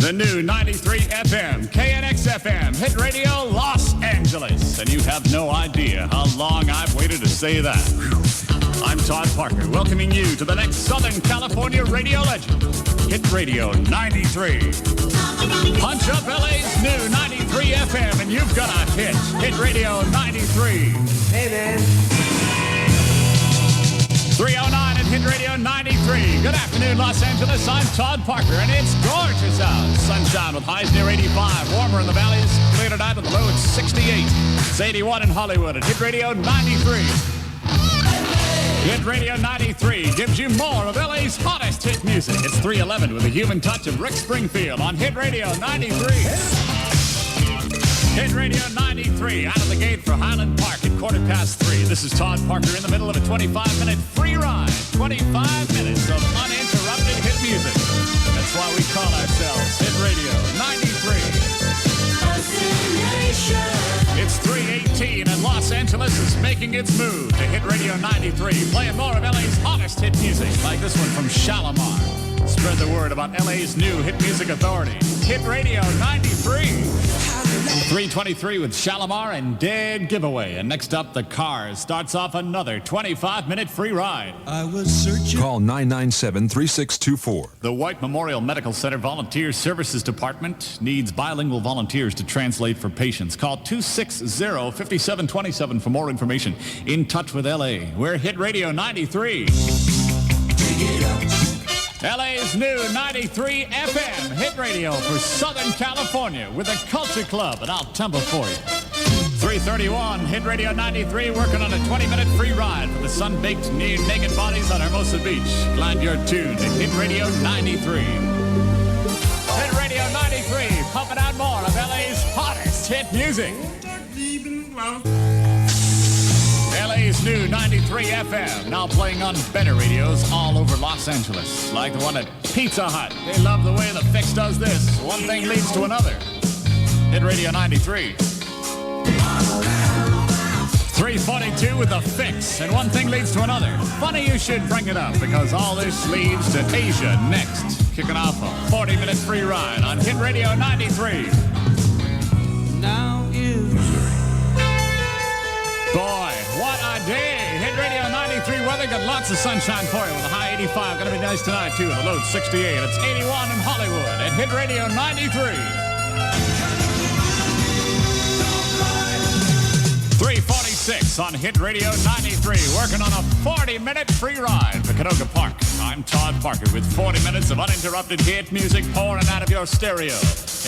The new 93 FM, KNX FM, hit radio Los Angeles. And you have no idea how long I've waited to say that. I'm Todd Parker, welcoming you to the next Southern California radio legend, Hit Radio 93. Punch up LA's new 93 FM and you've got a hit, Hit Radio 93. Hey, man. 309 at Hit Radio 93. Good afternoon, Los Angeles. I'm Todd Parker, and it's gorgeous out. Sunshine with highs near 85. Warmer in the valleys. Clear tonight with the low at 68. It's 81 in Hollywood at Hit Radio 93. Hit Radio 93 gives you more of LA's hottest hit music. It's 311 with a human touch of Rick Springfield on Hit Radio 93. Hit Radio 93, out of the gate for Highland Park at 3:15. This is Todd Parker in the middle of a 25-minute free ride. 25 minutes of uninterrupted hit music. That's why we call ourselves Hit Radio 93. It's 3:18 and Los Angeles is making its move to Hit Radio 93, playing more of LA's hottest hit music, like this one from Shalimar. Spread the word about LA's new hit music authority, Hit Radio 93. 3:23 with Shalimar and Dead Giveaway. And next up, The Cars starts off another 25-minute free ride. I was searching. Call 997-3624. The White Memorial Medical Center Volunteer Services Department needs bilingual volunteers to translate for patients. Call 260-5727 for more information. In touch with LA. We're Hit Radio 93. Take it up. LA's new 93 FM hit radio for Southern California with a culture club, and I'll tumble for you. 3:31, Hit Radio 93, working on a 20-minute free ride for the sun-baked naked bodies on Hermosa Beach. Glad you're tuned to Hit Radio 93. Hit Radio 93, pumping out more of LA's hottest hit music. LA's new 93 FM, now playing on better radios all over Los Angeles, like the one at Pizza Hut. They love the way the Fix does this. One thing leads to another. Hit Radio 93. 3:42 with the Fix, and one thing leads to another. Funny you should bring it up, because all this leads to Asia next. Kicking off a 40-minute free ride on Hit Radio 93. Now is... Boy, what a day. Hit Radio 93 weather, got lots of sunshine for you with a high 85. Gonna be nice tonight, too, with a low 68. It's 81 in Hollywood at Hit Radio 93. 3:46 on Hit Radio 93, working on a 40-minute free ride for Canoga Park. I'm Todd Parker with 40 minutes of uninterrupted hit music pouring out of your stereo.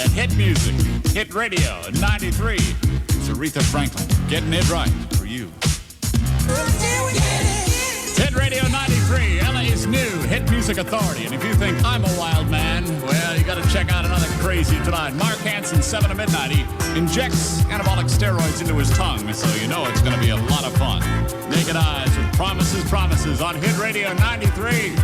At Hit Music, Hit Radio 93. It's Aretha Franklin getting it right for you. Hit Radio 93, LA's new hit music authority. And if you think I'm a wild man, well, you got to check out another crazy tonight. Mark Hansen, 7 to midnight. He injects anabolic steroids into his tongue, so you know it's going to be a lot of fun. Naked Eyes with Promises on Hit Radio 93.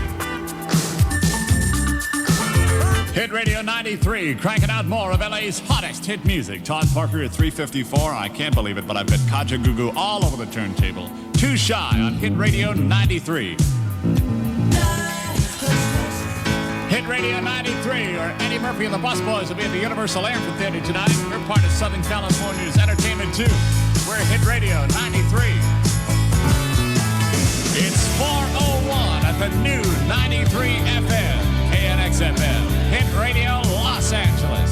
Hit Radio 93, cranking out more of LA's hottest hit music. Todd Parker at 3:54. I can't believe it, but I've got Kaja Gugu all over the turntable. Too Shy on Hit Radio 93. Hit Radio 93, or Eddie Murphy and the Busboys will be at the Universal Amphitheater tonight. We're part of Southern California's entertainment, too. We're Hit Radio 93. It's 4:01 at the new 93 FM. KNX FM, Hit Radio Los Angeles.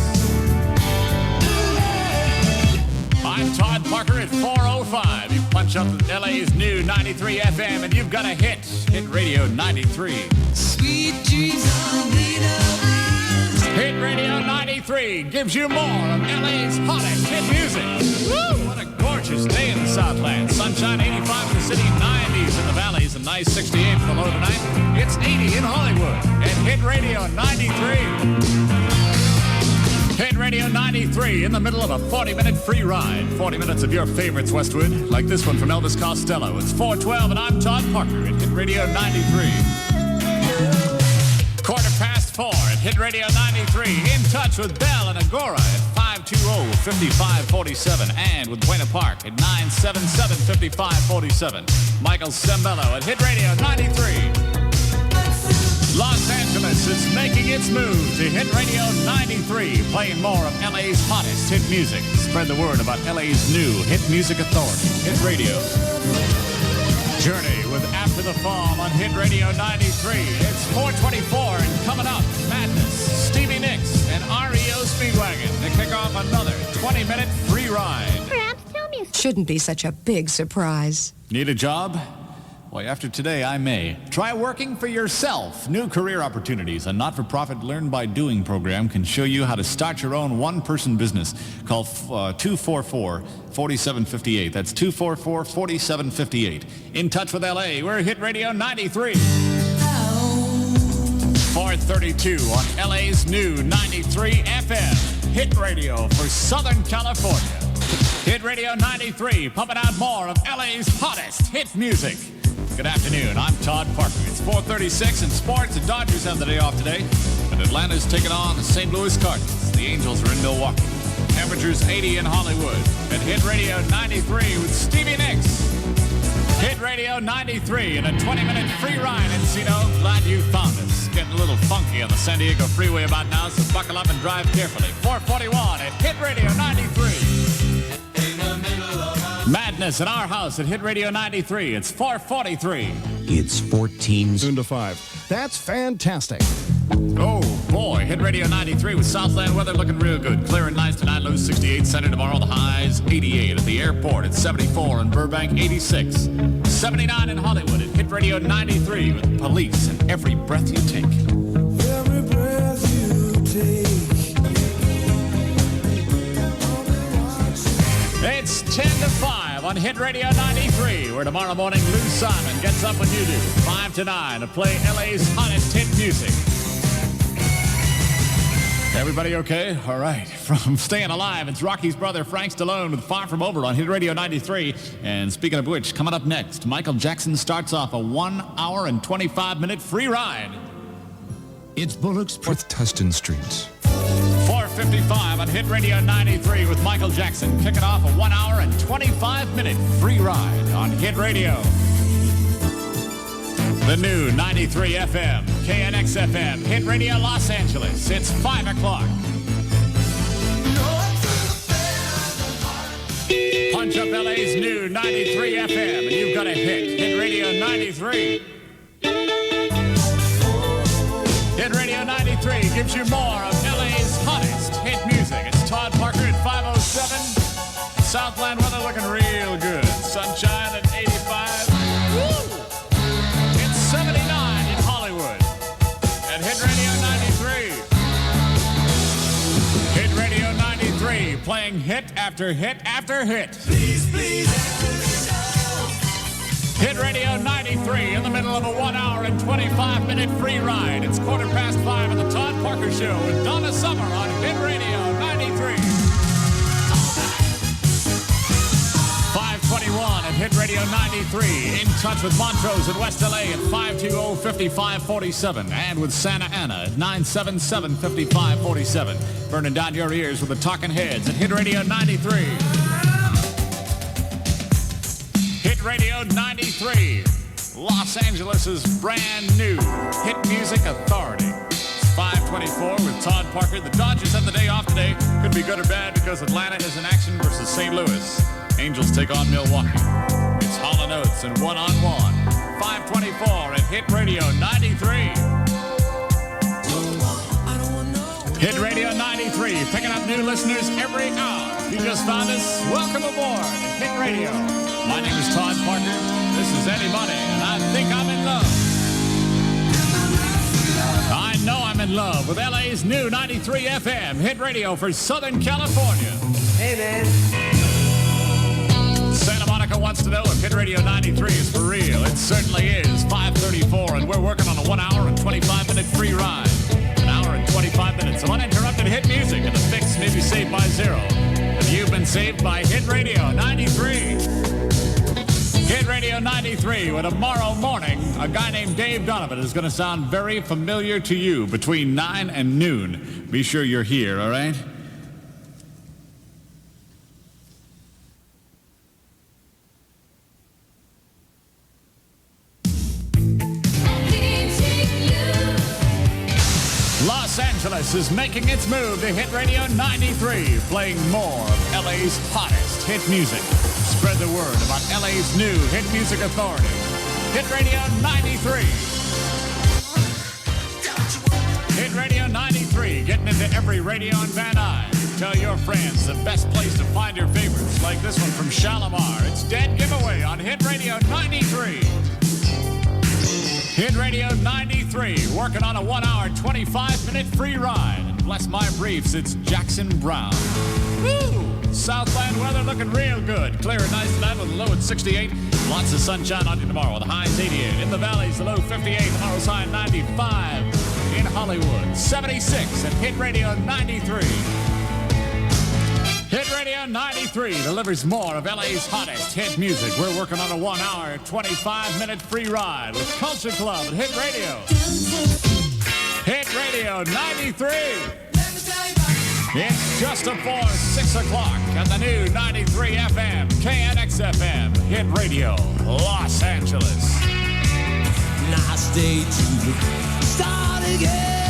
I'm Todd Parker at 4:05. You punch up LA's new 93 FM and you've got a hit. Hit Radio 93. Sweet Jesus. Hit Radio 93 gives you more of LA's hottest hit music. Woo! What a gorgeous day in the Southland. Sunshine 85 in the city, 90s in the valleys, and nice 68 for the low tonight. It's 80 in Hollywood at Hit Radio 93. Hit Radio 93 in the middle of a 40-minute free ride. 40 minutes of your favorites, Westwood, like this one from Elvis Costello. It's 4:12 and I'm Todd Parker at Hit Radio 93. 4:15 at Hit Radio 93. In touch with Bell and Agora at 520-5547 and with Buena Park at 977-5547. Michael Sembello at Hit Radio 93. Los Angeles is making its move to Hit Radio 93, playing more of LA's hottest hit music. Spread the word about LA's new hit music authority, Hit Radio. Journey with After the Fall on Hit Radio 93. It's 424 and coming up, Madness, Stevie Nicks, and REO Speedwagon to kick off another 20-minute free ride. Perhaps tell me. Shouldn't be such a big surprise. Need a job? Boy, after today, I may. Try working for yourself. New career opportunities. A not-for-profit learn-by-doing program can show you how to start your own one-person business. Call 244-4758. That's 244-4758. In touch with LA, we're Hit Radio 93. 432 on LA's new 93 FM. Hit Radio for Southern California. Hit Radio 93, pumping out more of LA's hottest hit music. Good afternoon. I'm Todd Parker. It's 4:36 in sports. The Dodgers have the day off today, but Atlanta's taking on the St. Louis Cardinals. The Angels are in Milwaukee. Temperatures 80 in Hollywood. At Hit Radio 93 with Stevie Nicks. Hit Radio 93 in a 20-minute free ride in Encino. Glad you found us. Getting a little funky on the San Diego freeway about now, so buckle up and drive carefully. 441 at Hit Radio 93. Madness in our house at Hit Radio 93. It's 443. It's 14 soon to 5. That's fantastic. Oh, boy. Hit Radio 93 with Southland weather looking real good. Clear and nice tonight, low 68. Sunny tomorrow, the highs 88. At the airport, it's 74. In Burbank, 86. 79 in Hollywood at Hit Radio 93 with Police and Every Breath You Take. Every breath you take. It's 10 to 5 on Hit Radio 93, where tomorrow morning Lou Simon gets up when you do, 5 to 9, to play LA's hottest hit music. Everybody okay? All right. From Staying Alive, it's Rocky's brother Frank Stallone with Far From Over on Hit Radio 93. And speaking of which, coming up next, Michael Jackson starts off a 1 hour and 25-minute free ride. It's Bullock's North Tustin Streets. 4:55 on Hit Radio 93 with Michael Jackson, kicking off a 1 hour and 25-minute free ride on Hit Radio. The new 93 FM, KNX FM, Hit Radio Los Angeles. It's 5 o'clock. Punch up LA's new 93 FM, and you've got a hit. Hit Radio 93. Hit Radio 93 gives you more of LA's hottest hit music. It's Todd Parker at 507. Southland weather looking real good. Sunshine at 85. Woo! It's 79 in Hollywood. At Hit Radio 93. Hit Radio 93 playing hit after hit after hit. Please, please, after the show. Hit Radio 93 in the middle of a 1 hour and 25-minute free ride. It's 5:15 on the Todd Parker Show with Donna Summer on Hit Radio 93. 521 at Hit Radio 93. In touch with Montrose in West LA at 520-5547. And with Santa Ana at 977-5547. Burning down your ears with the Talking Heads at Hit Radio 93. Hit Radio 93, Los Angeles' brand new hit music authority. It's 5:24 with Todd Parker. The Dodgers have the day off today. Could be good or bad because Atlanta is in action versus St. Louis. Angels take on Milwaukee. It's Hall & Oates and one-on-one. 5:24 at Hit Radio 93. Hit Radio 93, picking up new listeners every hour. If you just found us, welcome aboard Hit Radio. My name is Todd Parker. This is Eddie Money, and I think I'm in love. I know I'm in love with LA's new 93 FM, Hit Radio for Southern California. Hey, man. Santa Monica wants to know if Hit Radio 93 is for real. It certainly is. 5:34, and we're working on a 1 hour and 25-minute free ride. An hour and 25 minutes of uninterrupted hit music, and the fix may be saved by zero. And you've been saved by Hit Radio 93. Hit Radio 93, where tomorrow morning, a guy named Dave Donovan is going to sound very familiar to you between 9 and noon. Be sure you're here, all right? Archives is making its move to Hit Radio 93, playing more of LA's hottest hit music. Spread the word about LA's new hit music authority, Hit Radio 93. Hit Radio 93, getting into every radio in Van Nuys. Tell your friends the best place to find your favorites, like this one from Shalimar. It's Dead Giveaway on Hit Radio 93. Hit Radio 93, working on a 1 hour, 25-minute free ride. And bless my briefs, it's Jackson Brown. Woo! Southland weather looking real good. Clear and nice tonight with a low at 68. Lots of sunshine on you tomorrow. The high's 88. In the valleys, the low 58. Tomorrow's high 95. In Hollywood, 76 at Hit Radio 93. Hit Radio 93 delivers more of LA's hottest hit music. We're working on a 1 hour, 25-minute free ride with Culture Club at Hit Radio. Hit Radio 93. It's just before 6 o'clock at the new 93 FM, KNX FM, Hit Radio, Los Angeles. Nice day to start again.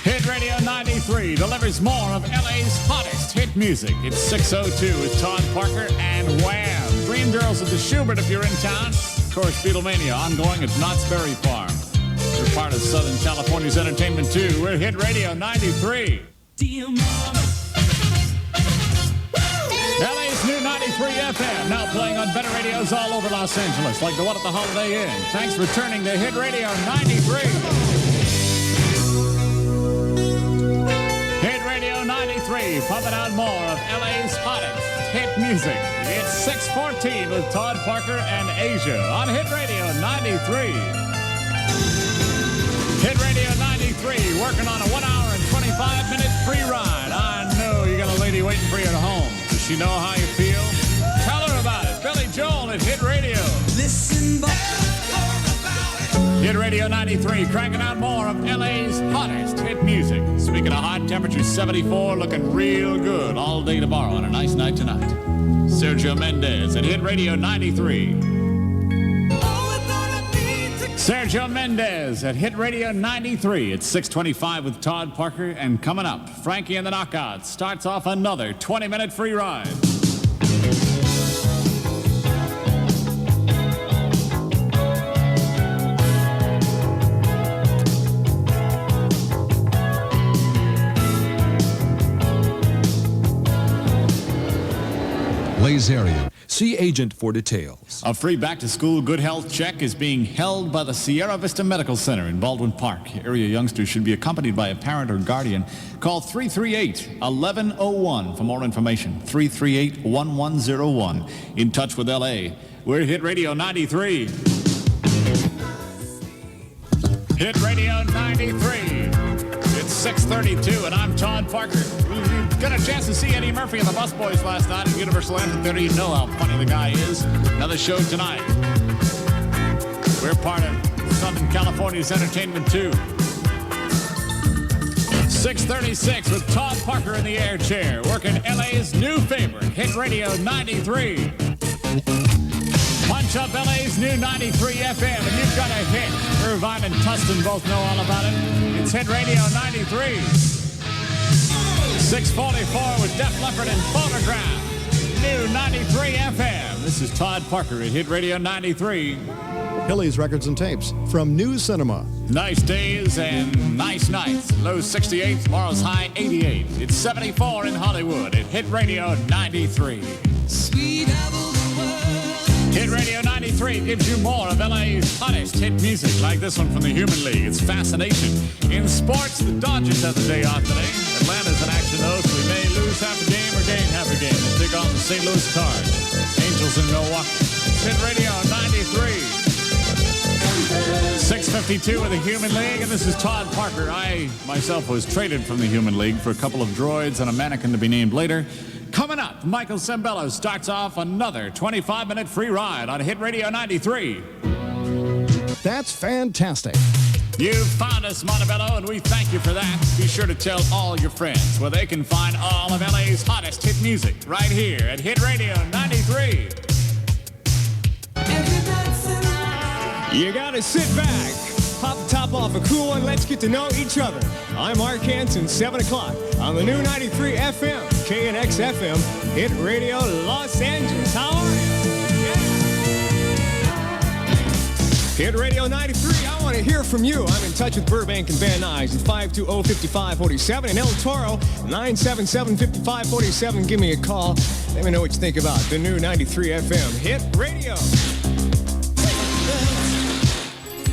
Hit Radio 93 delivers more of LA's hottest hit music. It's 6:02 with Todd Parker and Wham! Dream Girls at the Schubert if you're in town. Of course, Beatlemania ongoing at Knott's Berry Farm. We're part of Southern California's entertainment too. We're Hit Radio 93. Dear Mama. LA's new 93 FM, now playing on better radios all over Los Angeles, like the one at the Holiday Inn. Thanks for turning to Hit Radio 93. Hit Radio 93, pumping out more of LA's hottest hit music. It's 6:14 with Todd Parker and Asia on Hit Radio 93. Hit Radio 93, working on a 1 hour and 25-minute free ride. I know you got a lady waiting for you at home. Does she know how you feel? Tell her about it. Billy Joel at Hit Radio. Listen, boy. Hit Radio 93, cranking out more of LA's hottest hit music. Speaking of hot, temperatures 74, looking real good all day tomorrow on a nice night tonight. Sergio Mendes at Hit Radio 93. Sergio Mendes at Hit Radio 93. It's 6:25 with Todd Parker, and coming up, Frankie and the Knockouts starts off another 20-minute free ride. Laserian. See agent for details. A free back-to-school good health check is being held by the Sierra Vista Medical Center in Baldwin Park. Area youngsters should be accompanied by a parent or guardian. Call 338-1101 for more information. 338-1101. In touch with LA. We're Hit Radio 93. Hit Radio 93. It's 6:32, and I'm Todd Parker. We got a chance to see Eddie Murphy and the Busboys last night at Universal Amphitheater. You know how funny the guy is. Another show tonight. We're part of Southern California's entertainment too. 6:36 with Todd Parker in the air chair, working LA's new favorite, Hit Radio 93. Punch up LA's new 93 FM, and you've got a hit. Irvine and Tustin both know all about it. It's Hit Radio 93. 6:44 with Def Leppard and Photograph. New 93 FM. This is Todd Parker at Hit Radio 93. Hilly's Records and Tapes from New Cinema. Nice days and nice nights. Low 68, tomorrow's high 88. It's 74 in Hollywood at Hit Radio 93. Sweet apple the world. Hit Radio 93 gives you more of LA's hottest hit music, like this one from the Human League. It's Fascination. In sports, the Dodgers have the day off today. Atlanta's in action, though, so we may lose half a game or gain half a game. We'll take on the St. Louis Cards. Angels in Milwaukee. Hit Radio 93. 6:52 with the Human League, and this is Todd Parker. I, myself, was traded from the Human League for a couple of droids and a mannequin to be named later. Coming up, Michael Sembello starts off another 25-minute free ride on Hit Radio 93. That's fantastic. You found us, Montebello, and we thank you for that. Be sure to tell all your friends where they can find all of LA's hottest hit music right here at Hit Radio 93. You gotta sit back, pop the top off a cool one. Let's get to know each other. I'm Mark Hansen, 7 o'clock on the new 93 FM, KNX FM, Hit Radio Los Angeles. How are you? Yeah. Hit Radio 93, I want to hear from you. I'm in touch with Burbank and Van Nuys at 520-5547 and El Toro, 977-5547. Give me a call. Let me know what you think about the new 93 FM, Hit Radio.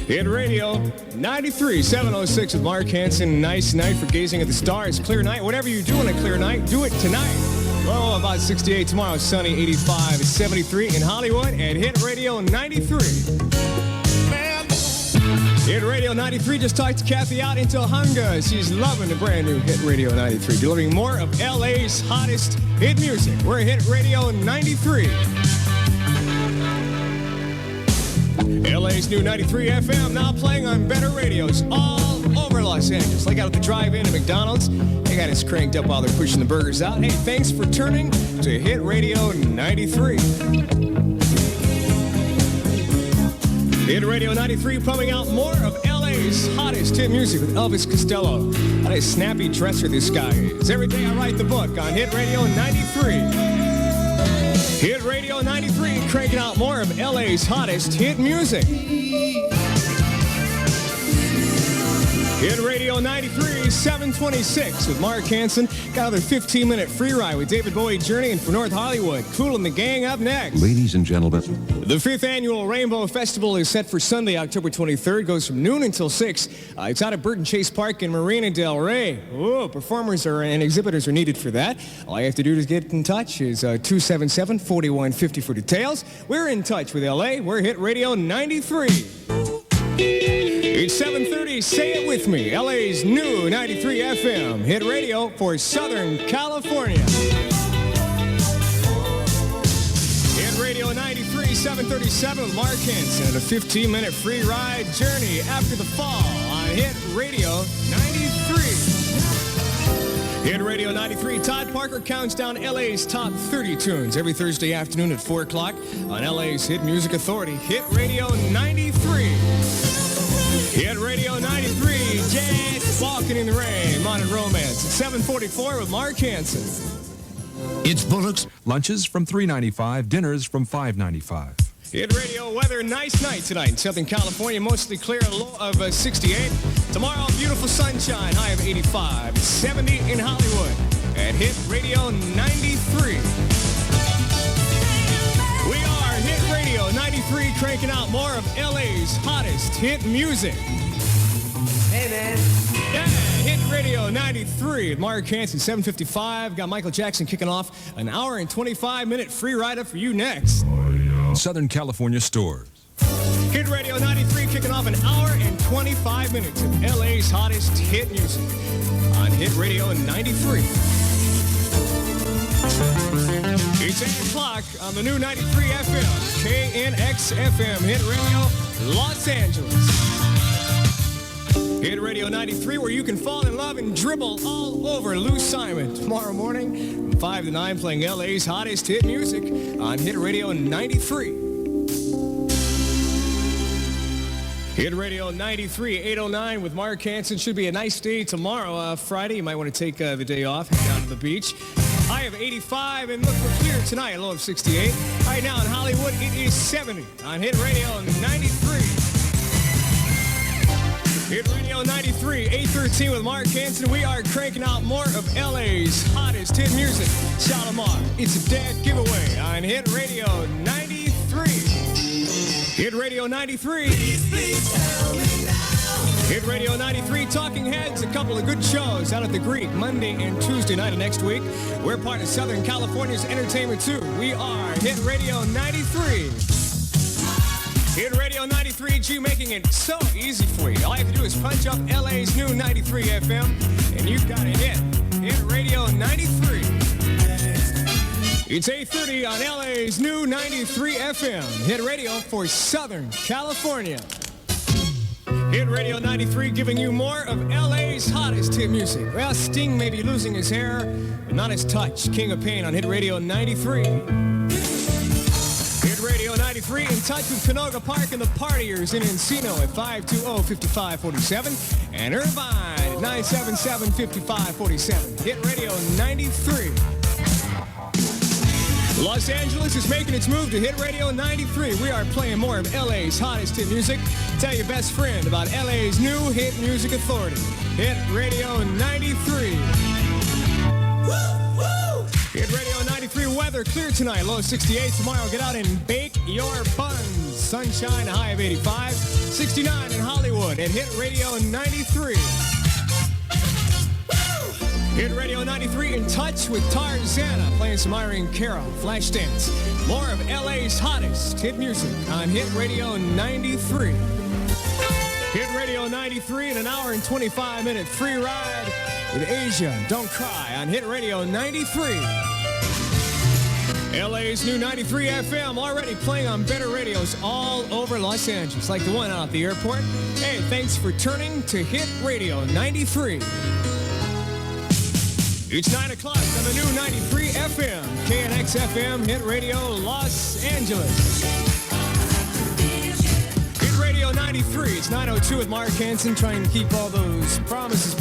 Hit Radio 93, 706 with Mark Hansen. Nice night for gazing at the stars. Clear night. Whatever you do on a clear night, do it tonight. Oh, about 68 tomorrow. Sunny, 85. It's 73 in Hollywood at Hit Radio 93. Hit Radio 93 just talked to Kathy out in Tohunga. She's loving the brand new Hit Radio 93. Delivering more of LA's hottest hit music. We're Hit Radio 93. LA's new 93 FM now playing on better radios all over Los Angeles. Like out at the drive-in at McDonald's, they got us cranked up while they're pushing the burgers out. Hey, thanks for turning to Hit Radio 93. Hit Radio 93 pumping out more of LA's hottest hit music with Elvis Costello. What a snappy dresser this guy is. Every day I write the book on Hit Radio 93. Hit Radio 93, cranking out more of LA's hottest hit music. Hit Radio 93, 726 with Mark Hansen. Got another 15-minute free ride with David Bowie Journey and for North Hollywood. Kool and the Gang up next. Ladies and gentlemen. The 5th Annual Rainbow Festival is set for Sunday, October 23rd. Goes from noon until 6. It's out at Burton Chase Park in Marina del Rey. Oh, performers and exhibitors are needed for that. All you have to do to get in touch is 277-4150 for details. We're in touch with LA. We're Hit Radio 93. It's 7:30. Say it with me. LA's new 93 FM. Hit radio for Southern California. Hit Radio 93, 737 with Mark Hansen and a 15-minute free ride journey after the fall on Hit Radio 93. Hit Radio 93. Todd Parker counts down LA's top 30 tunes every Thursday afternoon at 4 o'clock on LA's Hit Music Authority. Hit Radio 93. Hit Radio 93, Jazz Walking in the Rain, Modern Romance at 7:44 with Mark Hansen. It's Bullock's. Lunches from $3.95, dinners from $5.95. Hit Radio weather, nice night tonight in Southern California, mostly clear, a low of 68. Tomorrow, beautiful sunshine, high of 85, 70 in Hollywood at Hit Radio 93. We are Hit Radio 93, cranking out more of LA's hottest hit music. Hey, man. Yeah, Hit Radio 93. Mark Hansen, 7:55. Got Michael Jackson kicking off an hour and 25-minute free ride-up for you next. Southern California stores. Hit Radio 93 kicking off an hour and 25 minutes of LA's hottest hit music on Hit Radio 93. It's 8 o'clock on the new 93 FM, KNX FM, Hit Radio Los Angeles. Hit Radio 93, where you can fall in love and dribble all over Lou Simon. Tomorrow morning from 5 to 9, playing LA's hottest hit music on Hit Radio 93. Hit Radio 93, 809 with Mark Hansen. Should be a nice day tomorrow, Friday. You might want to take the day off, head down to the beach. High of 85, and look, we're clear tonight, a low of 68. Right now in Hollywood, it is 70 on Hit Radio 93. Hit Radio 93, 813 with Mark Hansen. We are cranking out more of LA's hottest hit music. Shalimar, it's a dead giveaway on Hit Radio 93. Hit Radio 93. Please tell me now. Hit Radio 93, Talking Heads, a couple of good shows out at the Greek Monday and Tuesday night of next week. We're part of Southern California's entertainment too. We are Hit Radio 93. Hit Radio 93G, making it so easy for you. All you have to do is punch up LA's new 93 FM, and you've got a hit. Hit Radio 93. It's 8:30 on LA's new 93 FM. Hit radio for Southern California. Hit Radio 93, giving you more of LA's hottest hit music. Well, Sting may be losing his hair, but not his touch. King of Pain on Hit Radio 93. Hit Radio 93. 93 in touch with Canoga Park and the partiers in Encino at 520-5547 and Irvine at 977-5547. Hit Radio 93. Los Angeles is making its move to Hit Radio 93. We are playing more of LA's hottest hit music. Tell your best friend about LA's new hit music authority. Hit Radio 93. Hit Radio 93 weather clear tonight. Low 68. Tomorrow get out and bake your buns. Sunshine, a high of 85. 69 in Hollywood at Hit Radio 93. Hit Radio 93 in touch with Tarzana, playing some Irene Cara, Flashdance. More of LA's hottest hit music on Hit Radio 93. Hit Radio 93 in an hour and 25-minute free ride with Asia, Don't Cry on Hit Radio 93. LA's new 93 FM already playing on better radios all over Los Angeles, like the one out at the airport. Hey, thanks for turning to Hit Radio 93. It's 9 o'clock on the new 93 FM, KNX FM, Hit Radio Los Angeles. Hit Radio 93, it's 9:02 with Mark Hansen, trying to keep all those promises.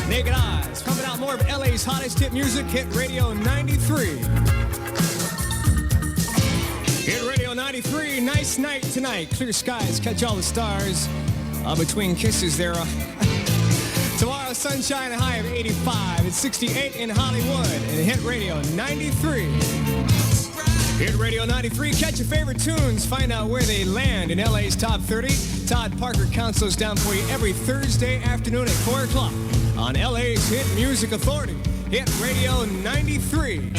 Naked Eyes, pumping out more of LA's hottest hit music, Hit Radio 93. Hit Radio 93, nice night tonight, clear skies, catch all the stars between kisses there. Tomorrow, sunshine, a high of 85. It's 68 in Hollywood and Hit Radio 93. Hit Radio 93, catch your favorite tunes. Find out where they land in LA's Top 30. Todd Parker counts those down for you every Thursday afternoon at 4 o'clock on LA's Hit Music Authority. Hit Radio 93.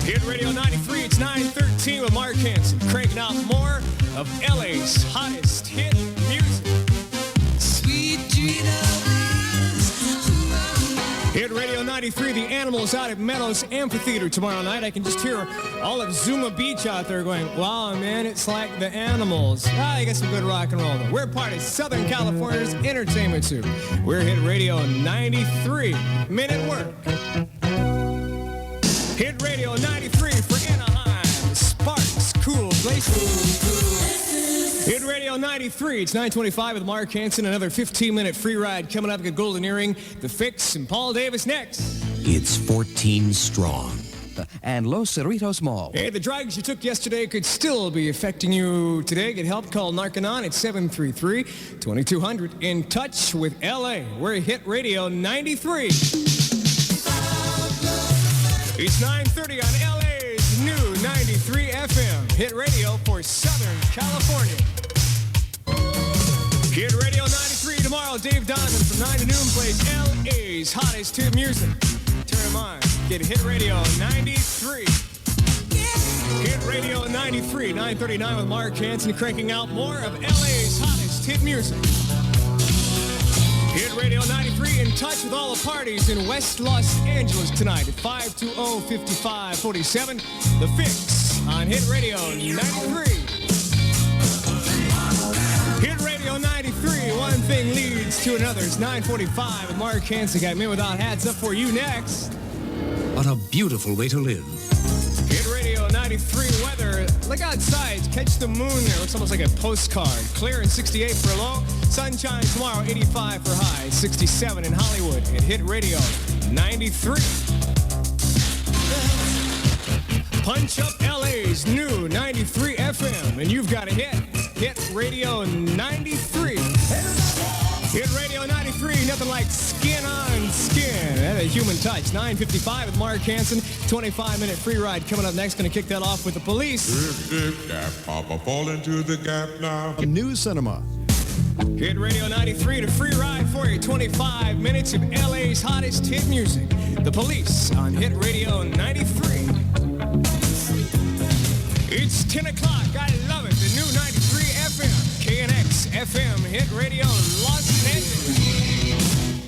Hit Radio 93, it's 9:13 with Mark Hansen, cranking out more of LA's hottest hit music. Hit Radio 93, the Animals out at Meadows Amphitheater tomorrow night. I can just hear all of Zuma Beach out there going, wow, man, it's like the Animals. I got some good rock and roll, though. We're part of Southern California's entertainment soup. We're Hit Radio 93. Minute work. Hit Radio 93 for Anaheim. Sparks, cool places. Hit Radio 93, it's 9:25 with Mark Hansen. Another 15-minute free ride coming up at Golden Earring. The Fix and Paul Davis next. It's 14 strong. And Los Cerritos Mall. Hey, the drugs you took yesterday could still be affecting you today. Get help, call Narcanon at 733-2200. In touch with LA, we're Hit Radio 93. It's 9:30 on LA's new 93 FM. Hit Radio for Southern California. Hit Radio 93 tomorrow. Dave Donovan from 9 to noon plays LA's hottest hit music. Turn them on. Get Hit Radio 93. Hit Radio 93, 9:39 with Mark Hansen, cranking out more of LA's hottest hit music. Hit Radio 93 in touch with all the parties in West Los Angeles tonight at 520-5547. The Fix on Hit Radio 93. Hit Radio 93, one thing leads to another. It's 9:45 with Mark Hansen. Got Me Without Hats up for you next. What a beautiful way to live. Hit Radio 93 weather. Look outside. Catch the moon there. Looks almost like a postcard. Clear and 68 for low. Sunshine tomorrow, 85 for high. 67 in Hollywood. At Hit Radio 93. Punch up LA's new 93 FM. And you've got a hit. Hit Radio 93. Hit Radio 93, nothing like skin on skin. That's a human touch. 9:55 with Mark Hansen. 25-minute free ride coming up next. Going to kick that off with the Police. Gap, Papa, fall into the gap now. New cinema. Hit Radio 93, the free ride for you. 25 minutes of LA's hottest hit music. The Police on Hit Radio 93. It's 10 o'clock. I love it. The new 93 FM. KNX FM. Hit Radio Los Angeles.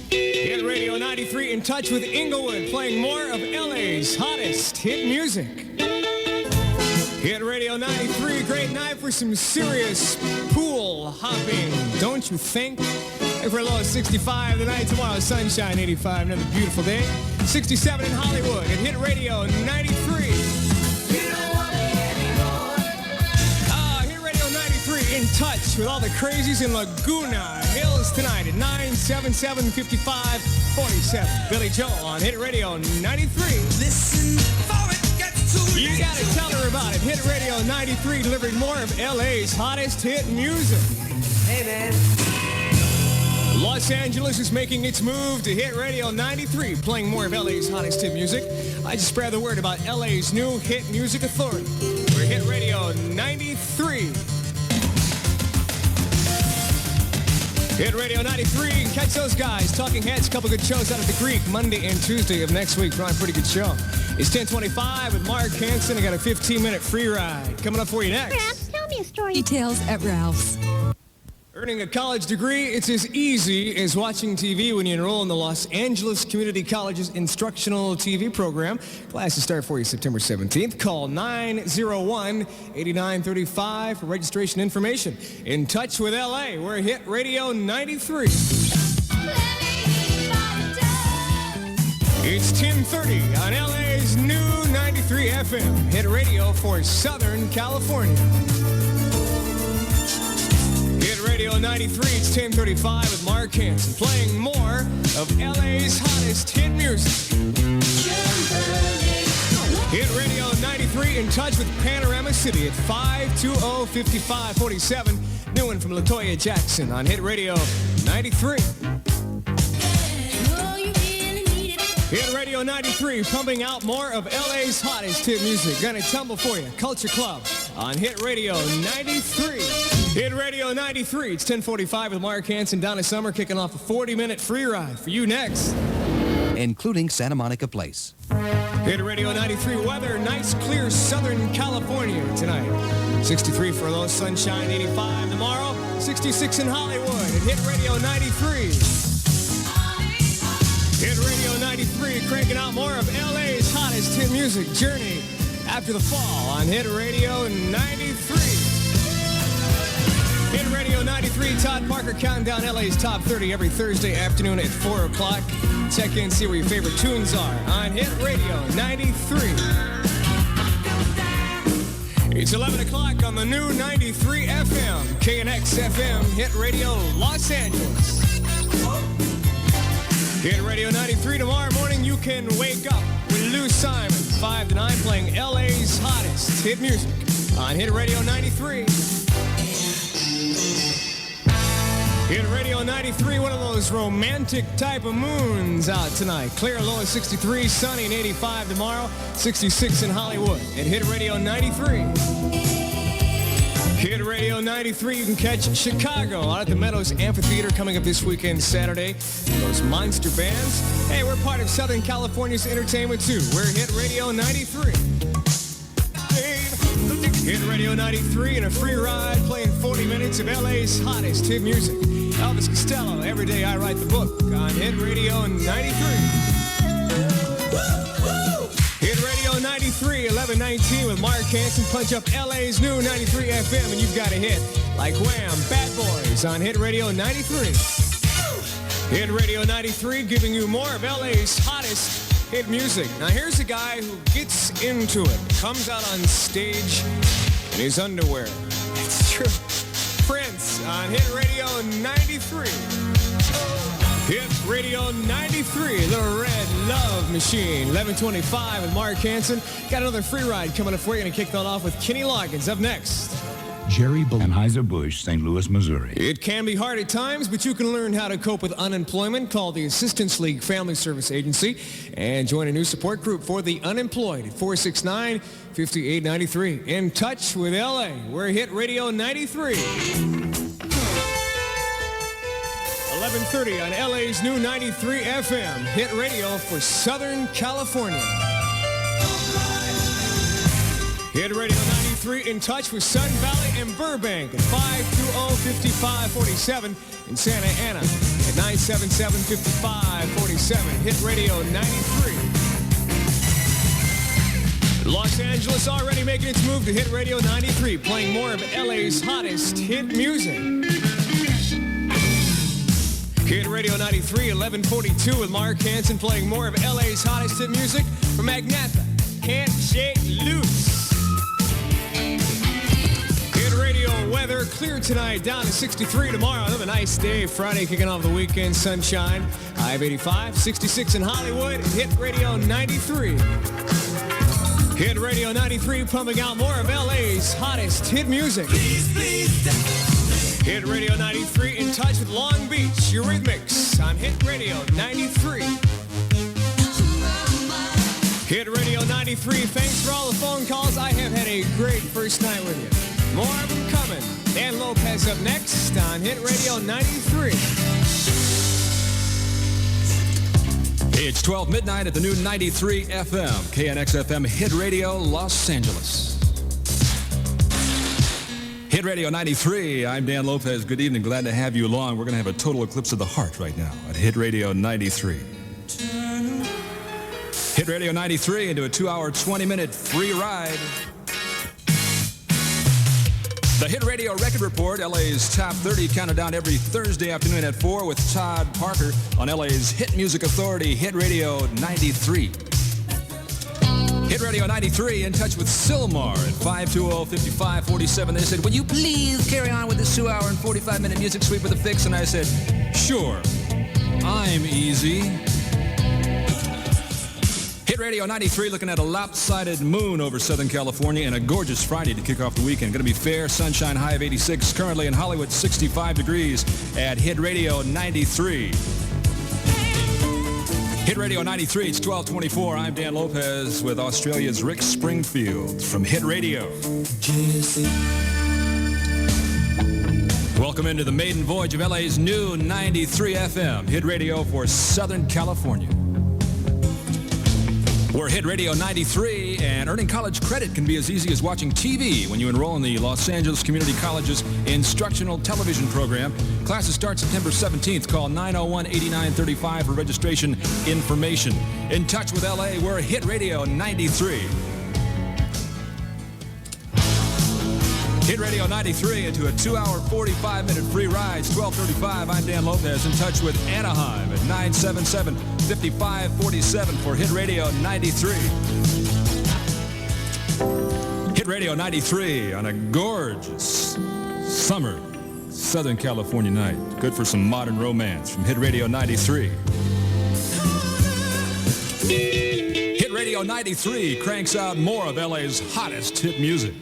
Hit Radio 93 in touch with Inglewood, playing more of LA's hottest hit music. Hit Radio 93, great night for some serious pool hopping, don't you think? And for a low of 65 tonight, tomorrow sunshine, 85, another beautiful day. 67 in Hollywood at Hit Radio 93. touch with all the crazies in Laguna Hills tonight at 977-5547. Billy Joel on Hit Radio 93. Listen for it gets too You gotta tell her about it. Hit Radio 93 delivering more of LA's hottest hit music. Hey, man. Los Angeles is making its move to Hit Radio 93, playing more of LA's hottest hit music. I just spread the word about LA's new hit music authority. We're Hit Radio 93. Hit Radio 93. Catch those guys. Talking Heads, a couple good shows out at the Greek Monday and Tuesday of next week. Probably a pretty good show. It's 10:25 with Mark Hansen. I got a 15-minute free ride coming up for you next. Perhaps tell me a story. Details at Ralph's. Earning a college degree, it's as easy as watching TV when you enroll in the Los Angeles Community College's instructional TV program. Classes start for you September 17th. Call 901-8935 for registration information. In touch with LA, we're Hit Radio 93. It's 10:30 on LA's new 93 FM. Hit Radio for Southern California. Hit Radio 93, it's 10:35 with Mark Hansen, playing more of LA's hottest hit music. Hit Radio 93 in touch with Panorama City at 520-5547. New one from LaToya Jackson on Hit Radio 93. Hit Radio 93, pumping out more of LA's hottest hit music. Gonna tumble for you. Culture Club on Hit Radio 93. Hit Radio 93, it's 10:45 with Mark Hansen. Donna Summer kicking off a 40-minute free ride for you next. Including Santa Monica Place. Hit Radio 93 weather, nice clear Southern California tonight. 63 for low sunshine, 85 tomorrow, 66 in Hollywood at Hit Radio 93. Hit Radio 93, cranking out more of LA's hottest hit music. Journey After the Fall on Hit Radio 93. Hit Radio 93, Todd Parker counting down LA's top 30 every Thursday afternoon at 4 o'clock. Check in, see where your favorite tunes are on Hit Radio 93. It's 11 o'clock on the new 93 FM, KNX FM, Hit Radio Los Angeles. Hit Radio 93 tomorrow morning. You can wake up with Lou Simon, 5 to 9, playing LA's hottest hit music on Hit Radio 93. Hit Radio 93, one of those romantic type of moons out tonight. Clear, low of 63, sunny and 85 tomorrow, 66 in Hollywood at Hit Radio 93. Hit Radio 93, you can catch Chicago out at the Meadows Amphitheater coming up this weekend, Saturday. Those monster bands. Hey, we're part of Southern California's entertainment, too. We're Hit Radio 93. Hit Radio 93 and a free ride playing 40 minutes of LA's hottest hit music. Elvis Costello, Every Day I Write the Book on Hit Radio 93. Hit Radio 93, 1119 with Mark Hansen. Punch up LA's new 93 FM and you've got a hit like Wham! Bad Boys on Hit Radio 93. Hit Radio 93 giving you more of LA's hottest hit music. Now here's a guy who gets into it. Comes out on stage in his underwear. It's true. Prince on Hit Radio 93. Hit Radio 93, the Red Love Machine. 1125 with Mark Hansen. Got another free ride coming up for you. Going to kick that off with Kenny Loggins up next. Jerry Anheuser-Busch, St. Louis, Missouri. It can be hard at times, but you can learn how to cope with unemployment. Call the Assistance League Family Service Agency and join a new support group for the unemployed at 469-5893. In touch with LA, we're Hit Radio 93. 11:30 on LA's new 93 FM, Hit Radio for Southern California. Hit Radio 93 in touch with Sun Valley and Burbank at 520-5547 in Santa Ana at 977-5547. Hit Radio 93. Los Angeles already making its move to Hit Radio 93, playing more of LA's hottest hit music. Hit Radio 93, 1142 with Mark Hansen, playing more of LA's hottest hit music from Magnatha. Can't Shake Loose. Hit Radio West. weather, clear tonight, down to 63 tomorrow. Another nice day. Friday kicking off the weekend, sunshine. High of 85, 66 in Hollywood. Hit Radio 93. Hit Radio 93 pumping out more of LA's hottest hit music. Hit Radio 93 in touch with Long Beach, Eurythmics on Hit Radio 93. Hit Radio 93, thanks for all the phone calls. I have had a great first night with you. More of them coming. Dan Lopez up next on Hit Radio 93. It's 12 midnight at the new 93 FM, KNX FM Hit Radio, Los Angeles. Hit Radio 93, I'm Dan Lopez. Good evening, glad to have you along. We're going to have a total eclipse of the heart right now at Hit Radio 93. Hit Radio 93 into a 2-hour, 20-minute free ride. The Hit Radio Record Report, LA's Top 30, counted down every Thursday afternoon at 4 with Todd Parker on LA's Hit Music Authority, Hit Radio 93. Hit Radio 93 in touch with Silmar at 520-5547. They said, "Would you please carry on with this 2-hour and 45-minute music sweep with a fix?" And I said, "Sure, I'm easy." Hit Radio 93 looking at a lopsided moon over Southern California and a gorgeous Friday to kick off the weekend. Going to be fair, sunshine, high of 86. Currently in Hollywood, 65 degrees at Hit Radio 93. Hit Radio 93, it's 12:24. I'm Dan Lopez with Australia's Rick Springfield from Hit Radio. Welcome into the maiden voyage of LA's new 93 FM, Hit Radio for Southern California. We're Hit Radio 93, and earning college credit can be as easy as watching TV when you enroll in the Los Angeles Community College's instructional television program. Classes start September 17th. Call 901-8935 for registration information. In touch with LA, we're Hit Radio 93. Hit Radio 93 into a 2-hour, 45-minute free ride. It's 12:35. I'm Dan Lopez in touch with Anaheim at 977-5547 for Hit Radio 93. Hit Radio 93 on a gorgeous summer Southern California night. Good for some modern romance from Hit Radio 93. Hit Radio 93 cranks out more of LA's hottest hit music.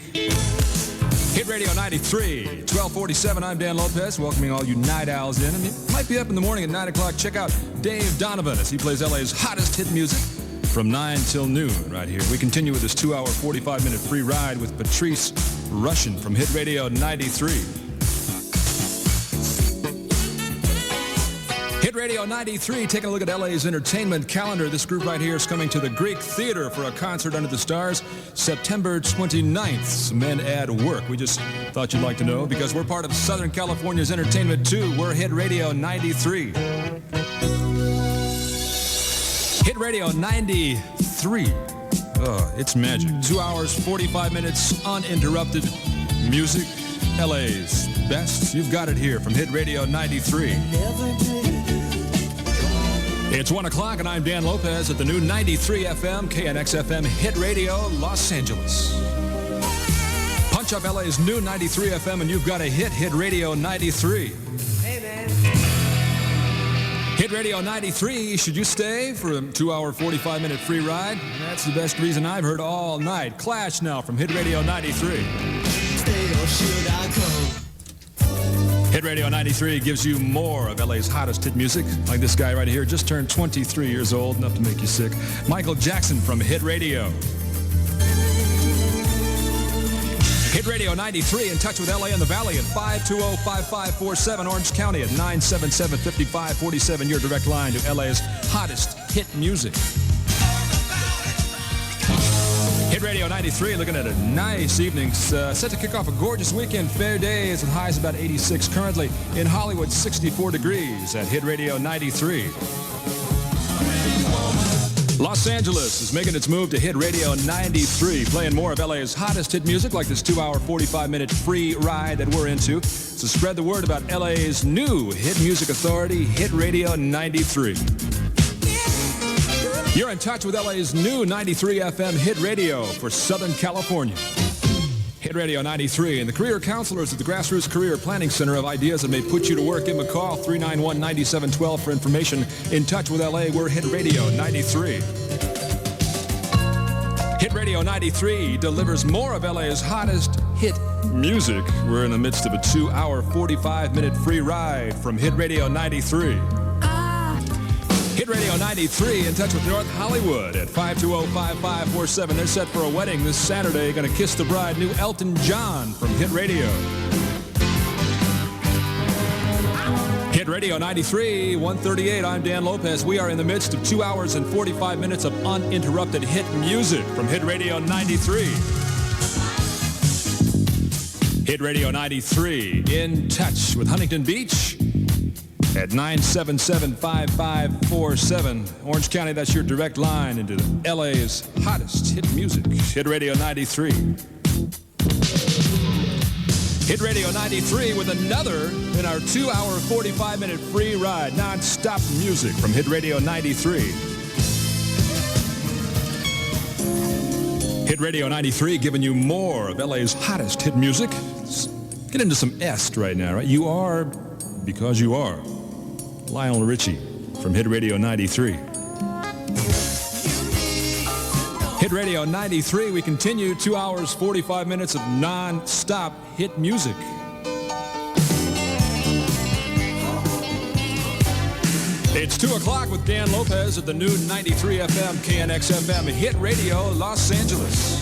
Hit Radio 93, 1247. I'm Dan Lopez, welcoming all you night owls in. And you might be up in the morning at 9 o'clock. Check out Dave Donovan as he plays LA's hottest hit music from 9 till noon right here. We continue with this 2-hour, 45-minute free ride with Patrice Rushen from Hit Radio 93. Hit Radio 93, taking a look at LA's entertainment calendar. This group right here is coming to the Greek Theater for a concert under the stars September 29th. Men at Work. We just thought you'd like to know because we're part of Southern California's entertainment too. We're Hit Radio 93. Hit Radio 93. Oh, it's magic. 2 hours, 45 minutes, uninterrupted music. LA's best. You've got it here from Hit Radio 93. It's 1 o'clock, and I'm Dan Lopez at the new 93 FM, KNX FM Hit Radio, Los Angeles. Punch up LA's new 93 FM, and you've got a hit, Hit Radio 93. Hey, man. Hit Radio 93, should you stay for a 2-hour, 45-minute free ride? That's the best reason I've heard all night. Clash now from Hit Radio 93. Stay or should I go? Hit Radio 93 gives you more of LA's hottest hit music, like this guy right here, just turned 23 years old, enough to make you sick. Michael Jackson from Hit Radio. Hit Radio 93 in touch with LA and the Valley at 520-5547, Orange County at 977-5547, your direct line to LA's hottest hit music. Hit Radio 93, looking at a nice evening. Set to kick off a gorgeous weekend. Fair days with highs about 86. Currently in Hollywood, 64 degrees at Hit Radio 93. Los Angeles is making its move to Hit Radio 93, playing more of LA's hottest hit music like this 2-hour, 45-minute free ride that we're into. So spread the word about LA's new hit music authority, Hit Radio 93. You're in touch with LA's new 93 FM Hit Radio for Southern California. Hit Radio 93 and the career counselors at the Grassroots Career Planning Center have ideas that may put you to work. Give them a call, 391-9712 for information. In touch with LA, we're Hit Radio 93. Hit Radio 93 delivers more of LA's hottest hit music. We're in the midst of a 2-hour, 45-minute free ride from Hit Radio 93. Hit Radio 93 in touch with North Hollywood at 520-5547. They're set for a wedding this Saturday. Going to kiss the bride, new Elton John from Hit Radio. Hit Radio 93, 138. I'm Dan Lopez. We are in the midst of 2 hours and 45 minutes of uninterrupted hit music from Hit Radio 93. Hit Radio 93 in touch with Huntington Beach at 977-5547. Orange County, that's your direct line into LA's hottest hit music. Hit Radio 93. Hit Radio 93 with another in our 2-hour, 45-minute free ride, non-stop music from Hit Radio 93. Hit Radio 93 giving you more of LA's hottest hit music. Let's get into some est right now, right? You are because you are. Lionel Richie from Hit Radio 93. Hit Radio 93, we continue 2 hours, 45 minutes of non-stop hit music. It's 2 o'clock with Dan Lopez at the new 93 FM, KNX FM, Hit Radio, Los Angeles.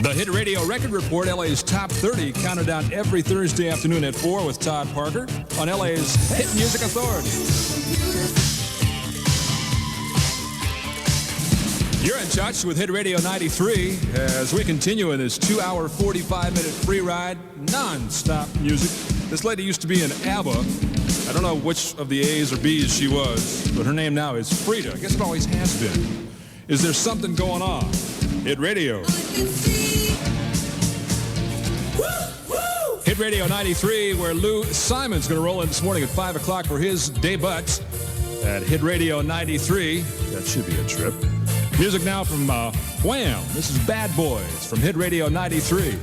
The Hit Radio Record Report, LA's Top 30, counted down every Thursday afternoon at 4 with Todd Parker on LA's Hit Music Authority. You're in touch with Hit Radio 93 as we continue in this 2-hour, 45-minute free ride, non-stop music. This lady used to be in ABBA. I don't know which of the A's or B's she was, but her name now is Frida. I guess it always has been. Is there something going on? Hit Radio. Hit Radio 93, where Lou Simon's going to roll in this morning at 5 o'clock for his debut at Hit Radio 93. That should be a trip. Music now from Wham! This is Bad Boys from Hit Radio 93.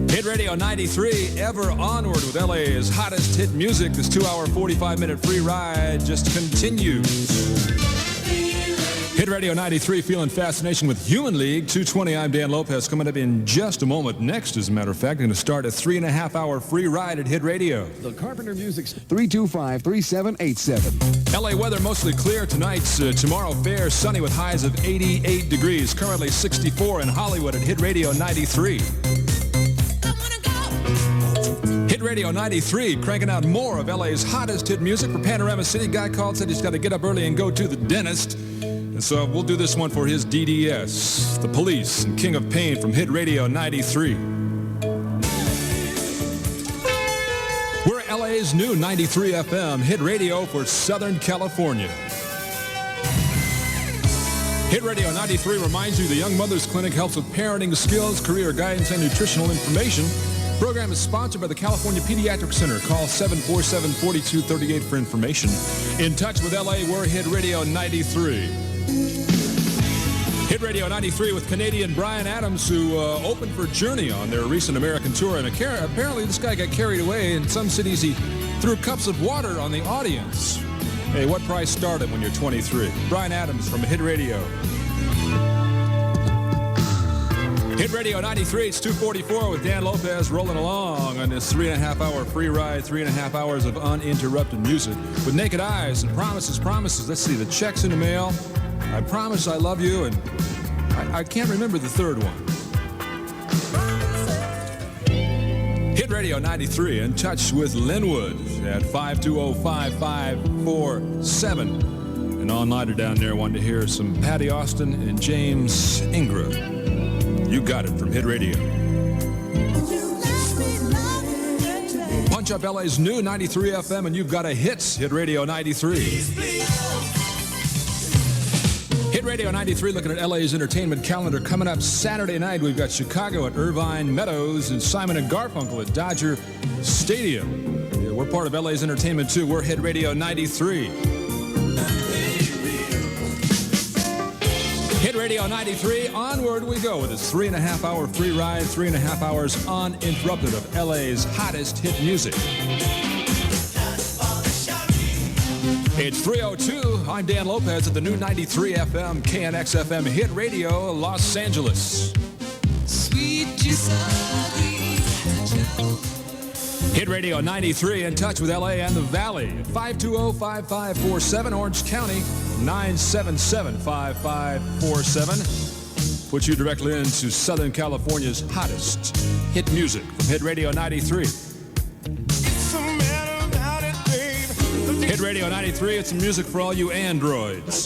Hit Radio 93, ever onward with LA's hottest hit music. This 2-hour, 45-minute free ride just continues. Hit Radio 93, feeling fascination with Human League. 2:20, I'm Dan Lopez. Coming up in just a moment. Next, as a matter of fact, going to start a 3.5-hour free ride at Hit Radio. The Carpenter Music's 325-3787. LA weather mostly clear tonight. Tomorrow fair, sunny with highs of 88 degrees. Currently 64 in Hollywood at Hit Radio 93. Hit Radio 93, cranking out more of LA's hottest hit music for Panorama City. Guy called, said he's got to get up early and go to the dentist. And so we'll do this one for his DDS, The Police and King of Pain from Hit Radio 93. We're LA's new 93 FM hit radio for Southern California. Hit Radio 93 reminds you the Young Mothers Clinic helps with parenting skills, career guidance, and nutritional information. The program is sponsored by the California Pediatric Center. Call 747-4238 for information. In touch with LA, we're Hit Radio 93. Hit Radio 93 with Canadian Bryan Adams, who opened for Journey on their recent American tour. And apparently this guy got carried away. In some cities, he threw cups of water on the audience. Hey, what price started when you're 23? Bryan Adams from Hit Radio. Hit Radio 93, it's 2:44 with Dan Lopez rolling along on this 3.5-hour free ride, 3.5 hours of uninterrupted music with naked eyes and promises. Let's see, the check's in the mail. I promise I love you, and I can't remember the third one. Hit Radio 93, in touch with Linwood at 520-5547. An online down there wanted to hear some Patty Austin and James Ingram. You got it from Hit Radio. Punch up LA's new 93 FM and you've got a hits. Hit Radio 93. Hit Radio 93 looking at LA's entertainment calendar. Coming up Saturday night, we've got Chicago at Irvine Meadows and Simon & Garfunkel at Dodger Stadium. Yeah, we're part of LA's entertainment too. We're Hit Radio 93. Hit Radio 93, onward we go with its 3.5-hour free ride, 3.5 hours uninterrupted of LA's hottest hit music. It's 3:02. I'm Dan Lopez at the new 93 FM, KNX FM Hit Radio, Los Angeles. Hit Radio 93 in touch with LA and the Valley. 520-5547, Orange County, 977-5547. Puts you directly into Southern California's hottest hit music from Hit Radio 93. Hit Radio 93, it's some music for all you androids.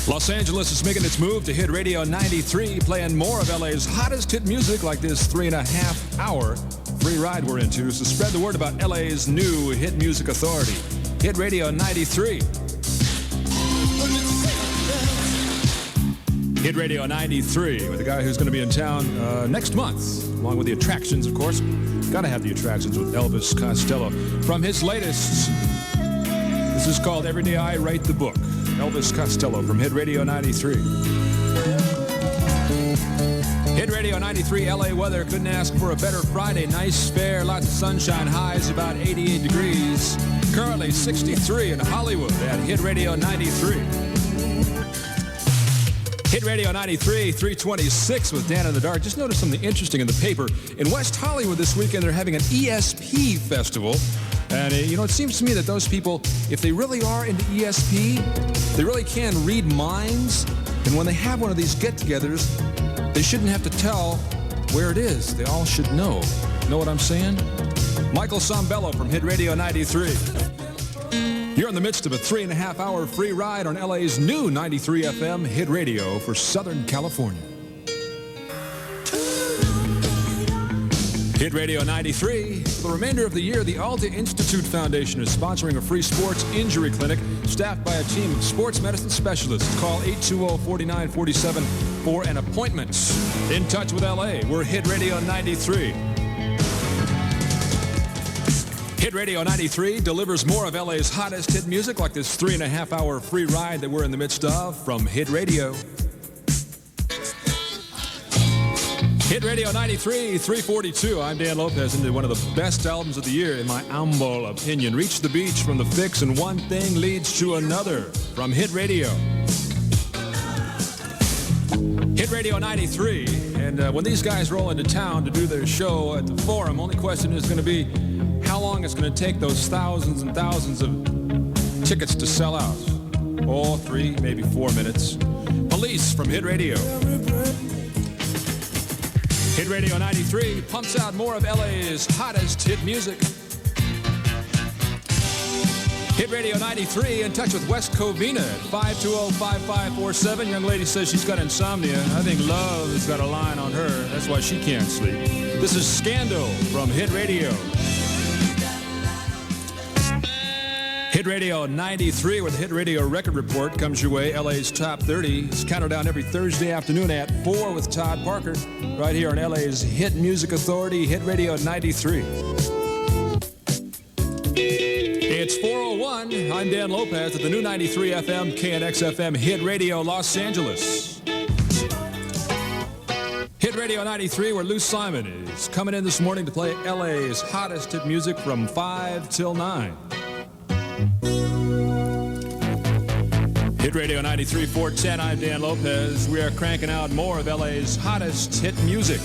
Los Angeles is making its move to Hit Radio 93, playing more of LA's hottest hit music like this 3.5-hour free ride we're into. So spread the word about LA's new hit music authority, Hit Radio 93. Hit Radio 93 with a guy who's going to be in town next month, along with the attractions, of course. Got to have the attractions with Elvis Costello. From his latest, this is called Every Day I Write the Book. Elvis Costello from Hit Radio 93. Hit Radio 93 LA weather. Couldn't ask for a better Friday. Nice, fair, lots of sunshine. Highs about 88 degrees. Currently 63 in Hollywood at Hit Radio 93. Hit Radio 93, 326 with Dan in the Dark. Just noticed something interesting in the paper. In West Hollywood this weekend, they're having an ESP festival. And, it seems to me that those people, if they really are into ESP, they really can read minds. And when they have one of these get-togethers, they shouldn't have to tell where it is. They all should know. Know what I'm saying? Michael Sambello from Hit Radio 93. You're in the midst of a 3.5-hour free ride on LA's new 93 FM Hit Radio for Southern California. Hit Radio 93. For the remainder of the year, the Alta Institute Foundation is sponsoring a free sports injury clinic staffed by a team of sports medicine specialists. Call 820-4947 for an appointment. In touch with LA, we're Hit Radio 93. Hit Radio 93 delivers more of LA's hottest hit music like this 3.5-hour free ride that we're in the midst of from Hit Radio. Hit Radio 93, 342. I'm Dan Lopez into one of the best albums of the year in my humble opinion. Reach the Beach from The Fix and One Thing Leads to Another from Hit Radio. Hit Radio 93. And when these guys roll into town to do their show at the Forum, only question is going to be how long it's going to take those thousands and thousands of tickets to sell out. 3, maybe 4 minutes. Police from Hit Radio. Hit Radio 93 pumps out more of LA's hottest hit music. Hit Radio 93 in touch with West Covina at 520-5547. Young lady says she's got insomnia. I think love has got a line on her. That's why she can't sleep. This is Scandal from Hit Radio. Hit Radio 93 with the Hit Radio Record Report comes your way. LA's Top 30. It's counted down every Thursday afternoon at 4 with Todd Parker. Right here on LA's Hit Music Authority, Hit Radio 93. It's 4:01. I'm Dan Lopez at the new 93 FM, KNX FM, Hit Radio Los Angeles. Hit Radio 93, where Lou Simon is coming in this morning to play LA's hottest hit music from 5 till 9. Hit Radio 93, 410. I'm Dan Lopez. We are cranking out more of LA's hottest hit music.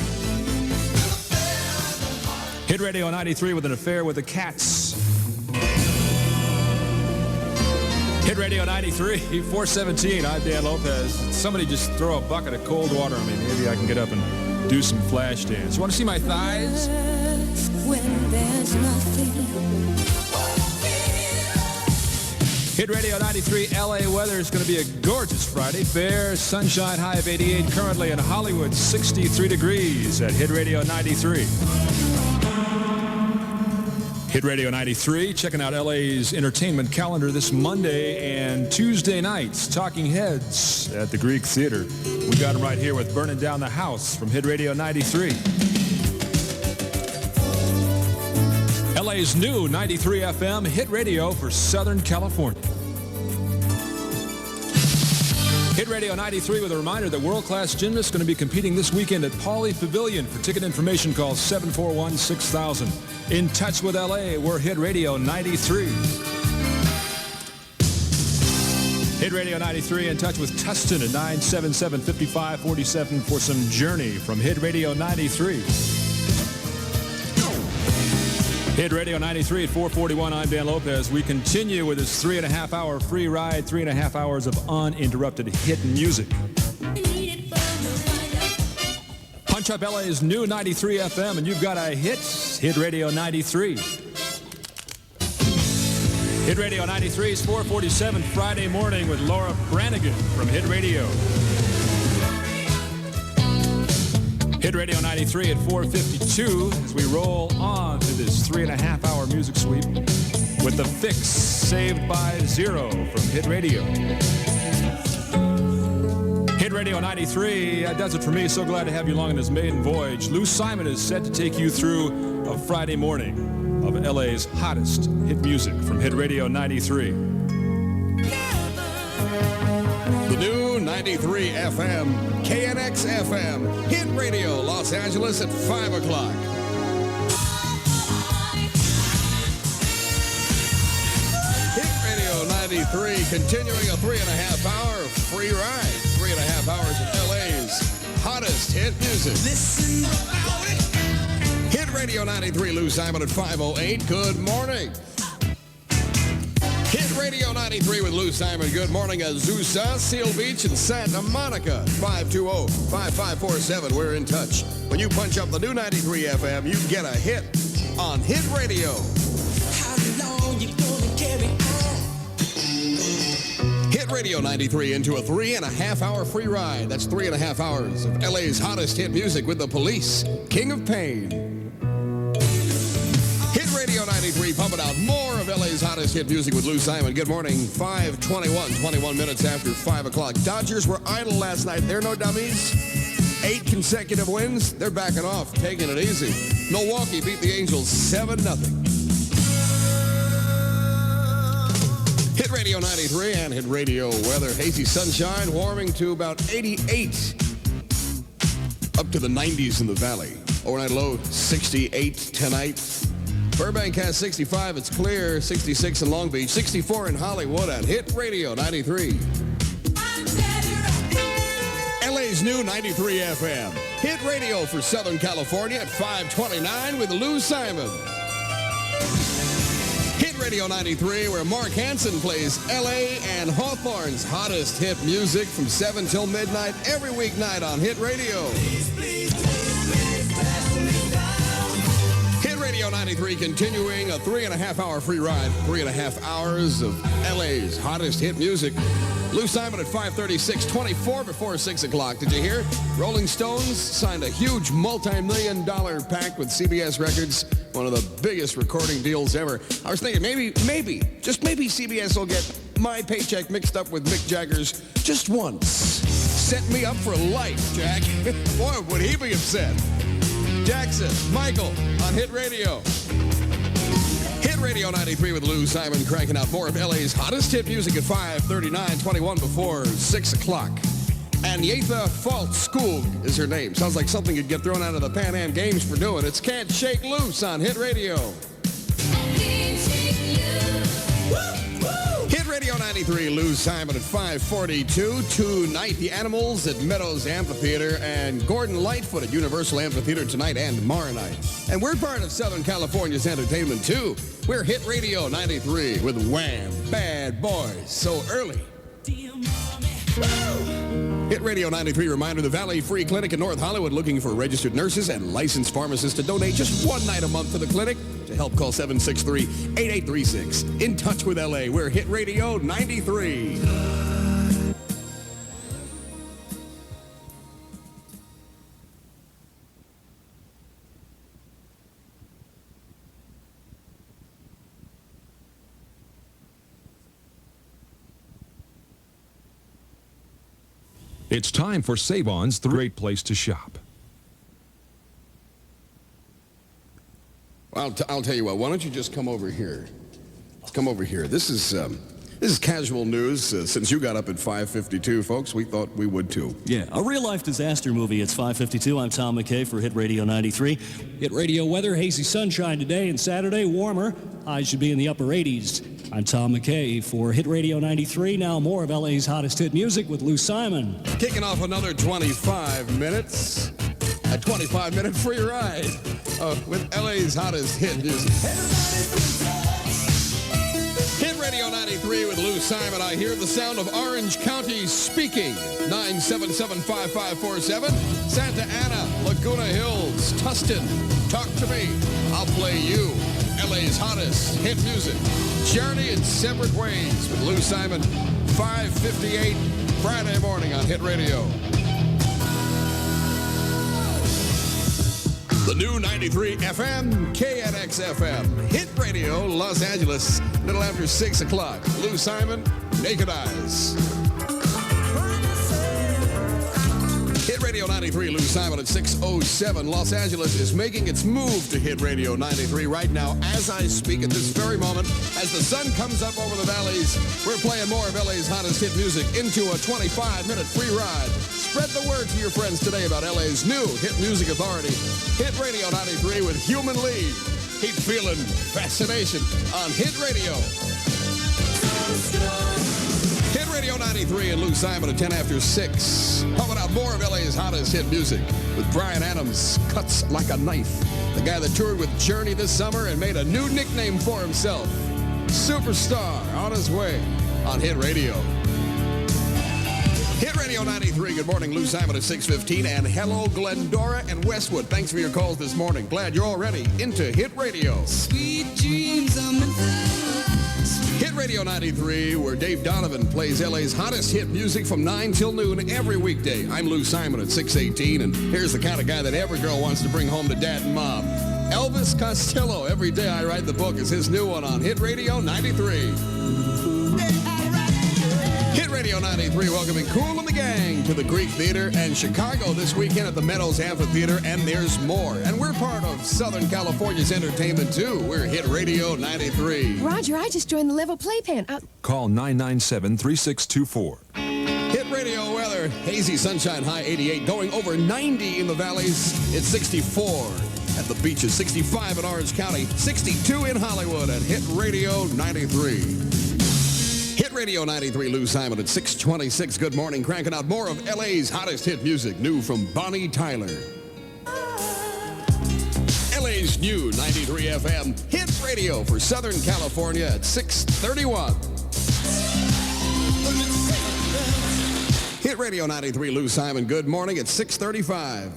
Hit Radio 93 with an affair with the Cats. Hit Radio 93, 417. I'm Dan Lopez. Somebody just throw a bucket of cold water on me. Maybe I can get up and do some flash dance. You want to see my thighs? When there's nothing. Hit Radio 93 LA weather is going to be a gorgeous Friday. Fair, sunshine, high of 88. Currently in Hollywood, 63 degrees at Hit Radio 93. Hit Radio 93, checking out LA's entertainment calendar this Monday and Tuesday nights. Talking Heads at the Greek Theater. We got them right here with Burning Down the House from Hit Radio 93. LA's new 93 FM Hit Radio for Southern California. Hit Radio 93 with a reminder that world-class gymnasts going to be competing this weekend at Pauley Pavilion. For ticket information, call 741-6000. In touch with LA, we're Hit Radio 93. Hit Radio 93 in touch with Tustin at 977-5547 for some Journey from Hit Radio 93. Hit Radio 93 at 441. I'm Dan Lopez. We continue with this 3.5-hour free ride, 3.5 hours of uninterrupted hit music. Punch up LA's new 93 FM, and you've got a hit. Hit Radio 93. Hit Radio 93 is 447 Friday morning with Laura Branigan from Hit Radio. Hit Radio 93 at 4:52 as we roll on to this 3.5-hour music sweep with The Fix, Saved by Zero from Hit Radio. Hit Radio 93 does it for me. So glad to have you along on this maiden voyage. Lou Simon is set to take you through a Friday morning of LA's hottest hit music from Hit Radio 93. The new 93 FM, KNX FM, Hit Radio, Los Angeles at 5 o'clock. Hit Radio 93, continuing a 3.5-hour free ride. 3.5 hours of LA's hottest hit music. Listen about it. Hit Radio 93, Lou Simon at 5:08. Good morning. Hit Radio 93 with Lou Simon. Good morning, Azusa, Seal Beach, and Santa Monica. 520-5547. We're in touch. When you punch up the new 93 FM, you get a hit on Hit Radio. How long you gonna carry on? Hit Radio 93 into a 3.5-hour free ride. That's 3.5 hours of LA's hottest hit music with The Police, King of Pain. Hit Radio 93 pumping out more of LA's hottest hit music with Lou Simon. Good morning, 5:21, 21 minutes after 5 o'clock. Dodgers were idle last night. They're no dummies. 8 consecutive wins. They're backing off, taking it easy. Milwaukee beat the Angels 7-0. Hit Radio 93 and Hit Radio weather. Hazy sunshine, warming to about 88. Up to the 90s in the valley. Overnight low, 68 tonight. Burbank has 65. It's clear. 66 in Long Beach. 64 in Hollywood at Hit Radio 93. LA's new 93 FM. Hit Radio for Southern California at 5:29 with Lou Simon. Hit Radio 93, where Mark Hansen plays LA and Hawthorne's hottest hit music from 7 till midnight every weeknight on Hit Radio. Hit Radio 93 continuing a 3.5-hour free ride. 3.5 hours of LA's hottest hit music. Lou Simon at 5:36, 24 before 6 o'clock. Did you hear? Rolling Stones signed a huge multi-million-dollar pact with CBS Records. One of the biggest recording deals ever. I was thinking maybe, just maybe CBS will get my paycheck mixed up with Mick Jagger's just once. Set me up for life, Jack. Boy, would he be upset. Jackson, Michael on Hit Radio. Hit Radio 93 with Lou Simon cranking out more of LA's hottest hit music at 5:39, 21 before 6 o'clock. And Yetha Fault Skoog is her name. Sounds like something you'd get thrown out of the Pan Am Games for doing. It's Can't Shake Loose on Hit Radio. Hit Radio 93, Lou Simon at 5:42. Tonight, the Animals at Meadows Amphitheater and Gordon Lightfoot at Universal Amphitheater tonight and tomorrow night. And we're part of Southern California's entertainment, too. We're Hit Radio 93 with Wham! Bad Boys So Early. Hit Radio 93 reminder, the Valley Free Clinic in North Hollywood looking for registered nurses and licensed pharmacists to donate just one night a month to the clinic. To help, call 763-8836. In touch with LA, we're Hit Radio 93. It's time for Save-On's The Great Place to Shop. I'll tell you what, why don't you just come over here? Let's come over here. This is This is casual news. Since you got up at 5:52, folks, we thought we would too. Yeah, a real-life disaster movie. It's 5:52. I'm Tom McKay for Hit Radio 93. Hit Radio weather, hazy sunshine today and Saturday, warmer. Highs should be in the upper 80s. I'm Tom McKay for Hit Radio 93. Now more of LA's hottest hit music with Lou Simon. Kicking off another 25 minutes. A 25-minute free ride with LA's hottest hit music. Hit Radio 93 with Lou Simon. I hear the sound of Orange County speaking. 977-5547. Santa Ana, Laguna Hills, Tustin. Talk to me. I'll play you. LA's hottest hit music. Journey in separate ways with Lou Simon. 5:58 Friday morning on Hit Radio. The new 93 FM, KNX FM, Hit Radio, Los Angeles, little after 6 o'clock. Lou Simon, Naked Eyes. Hit Radio 93, Lou Simon at 6:07. Los Angeles is making its move to Hit Radio 93 right now as I speak at this very moment. As the sun comes up over the valleys, we're playing more of LA's hottest hit music into a 25-minute free ride. Spread the word to your friends today about LA's new hit music authority. Hit Radio 93 with Human League. Keep feeling fascination on Hit Radio. Hit Radio 93 and Lou Simon at 10 after 6. Pumping out more of LA's hottest hit music with Bryan Adams, Cuts Like a Knife. The guy that toured with Journey this summer and made a new nickname for himself. Superstar on his way on Hit Radio. Hit Radio 93. Good morning, Lou Simon at 6:15. And hello, Glendora and Westwood. Thanks for your calls this morning. Glad you're already into Hit Radio. Sweet dreams of my Hit Radio 93, where Dave Donovan plays LA's hottest hit music from 9 till noon every weekday. I'm Lou Simon at 6:18, and here's the kind of guy that every girl wants to bring home to dad and mom. Elvis Costello, Every Day I Write the Book, is his new one on Hit Radio 93. Hit Radio 93 welcoming Kool and the Gang to the Greek Theater and Chicago this weekend at the Meadows Amphitheater, and there's more. And we're part of Southern California's entertainment, too. We're Hit Radio 93. Roger, I just joined the level playpen. Call 997-3624. Hit Radio weather, hazy sunshine, high 88, going over 90 in the valleys. It's 64 at the beaches, 65 in Orange County, 62 in Hollywood at Hit Radio 93. Hit Radio 93, Lou Simon at 6:26. Good morning, cranking out more of LA's hottest hit music, new from Bonnie Tyler. LA's new 93 FM Hit Radio for Southern California at 6:31. Hit Radio 93, Lou Simon. Good morning at 6:35.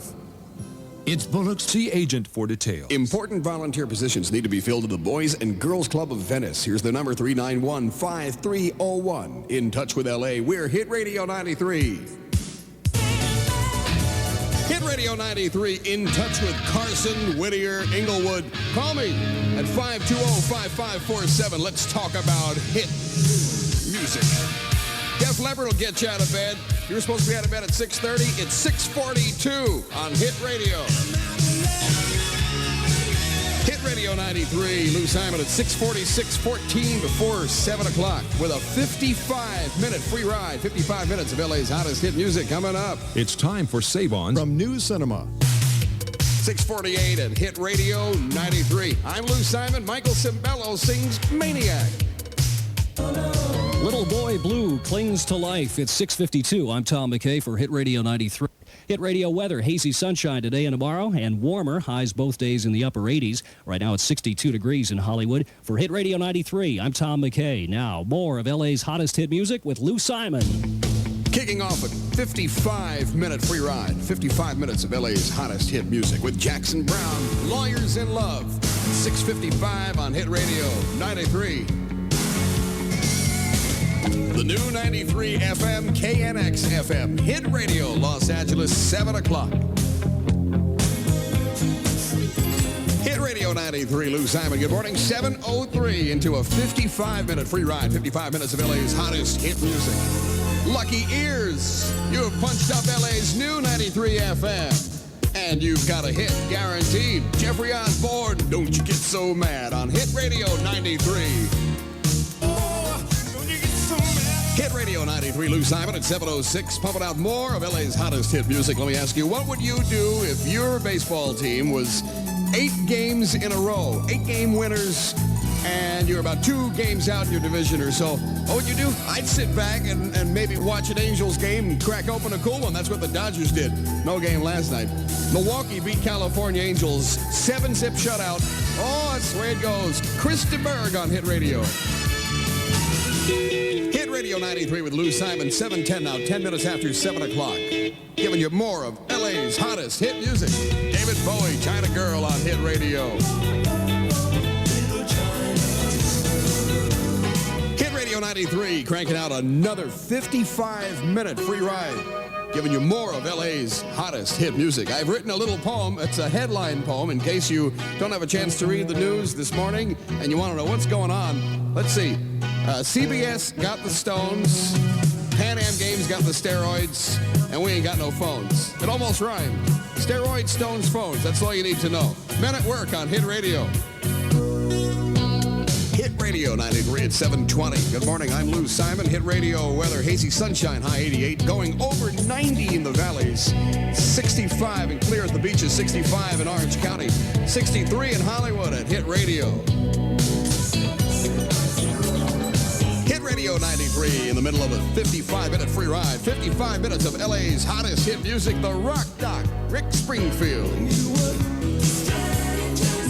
It's Bullock's. See agent for details. Important volunteer positions need to be filled at the Boys and Girls Club of Venice. Here's the number 391-5301. In touch with LA, we're Hit Radio 93. Hit Radio 93, in touch with Carson, Whittier, Inglewood. Call me at 520-5547. Let's talk about hit music. Def Leppard will get you out of bed. You were supposed to be out of bed at 6:30. It's 6:42 on Hit Radio. Hit Radio 93, Lou Simon at 6:46, 14 before 7 o'clock with a 55-minute free ride. 55 minutes of LA's hottest hit music coming up. It's time for Save On from New Cinema. 6:48 at Hit Radio 93. I'm Lou Simon. Michael Cimbello sings Maniac. Little Boy Blue clings to life. It's 6:52. I'm Tom McKay for Hit Radio 93. Hit Radio weather, hazy sunshine today and tomorrow, and warmer. Highs both days in the upper 80s. Right now it's 62 degrees in Hollywood. For Hit Radio 93, I'm Tom McKay. Now, more of LA's hottest hit music with Lou Simon. Kicking off a 55-minute free ride. 55 minutes of LA's hottest hit music with Jackson Brown, Lawyers in Love. 6:55 on Hit Radio 93. The new 93 FM, KNX FM, Hit Radio, Los Angeles, 7 o'clock. Hit Radio 93, Lou Simon. Good morning, 7:03 into a 55-minute free ride. 55 minutes of LA's hottest hit music. Lucky ears, you have punched up LA's new 93 FM. And you've got a hit, guaranteed. Jeffrey Osborne, Don't You Get So Mad on Hit Radio 93. Oh, don't you get Hit Radio 93, Lou Simon at 7:06, pumping out more of LA's hottest hit music. Let me ask you, what would you do if your baseball team was 8 games in a row, 8-game winners, and you're about 2 games out in your division or so? What would you do? I'd sit back and maybe watch an Angels game and crack open a cool one. That's what the Dodgers did. No game last night. Milwaukee beat California Angels 7-zip shutout. Oh, that's the way it goes. Chris DeBerg on Hit Radio. Hit Radio 93 with Lou Simon, 7:10 now, 10 minutes after 7 o'clock. Giving you more of LA's hottest hit music. David Bowie, China Girl on Hit Radio. Hit Radio 93, cranking out another 55-minute free ride. Giving you more of LA's hottest hit music. I've written a little poem. It's a headline poem in case you don't have a chance to read the news this morning and you want to know what's going on. Let's see. CBS got the Stones, Pan Am Games got the steroids, and we ain't got no phones. It almost rhymed. Steroids, Stones, phones. That's all you need to know. Men at Work on Hit Radio. Hit Radio 93 at 7:20. Good morning, I'm Lou Simon. Hit Radio weather, hazy sunshine, high 88. Going over 90 in the valleys. 65 and clear at the beaches. 65 in Orange County. 63 in Hollywood at Hit Radio. Hit Radio 93 in the middle of a 55-minute free ride. 55 minutes of LA's hottest hit music. The Rock Doc, Rick Springfield.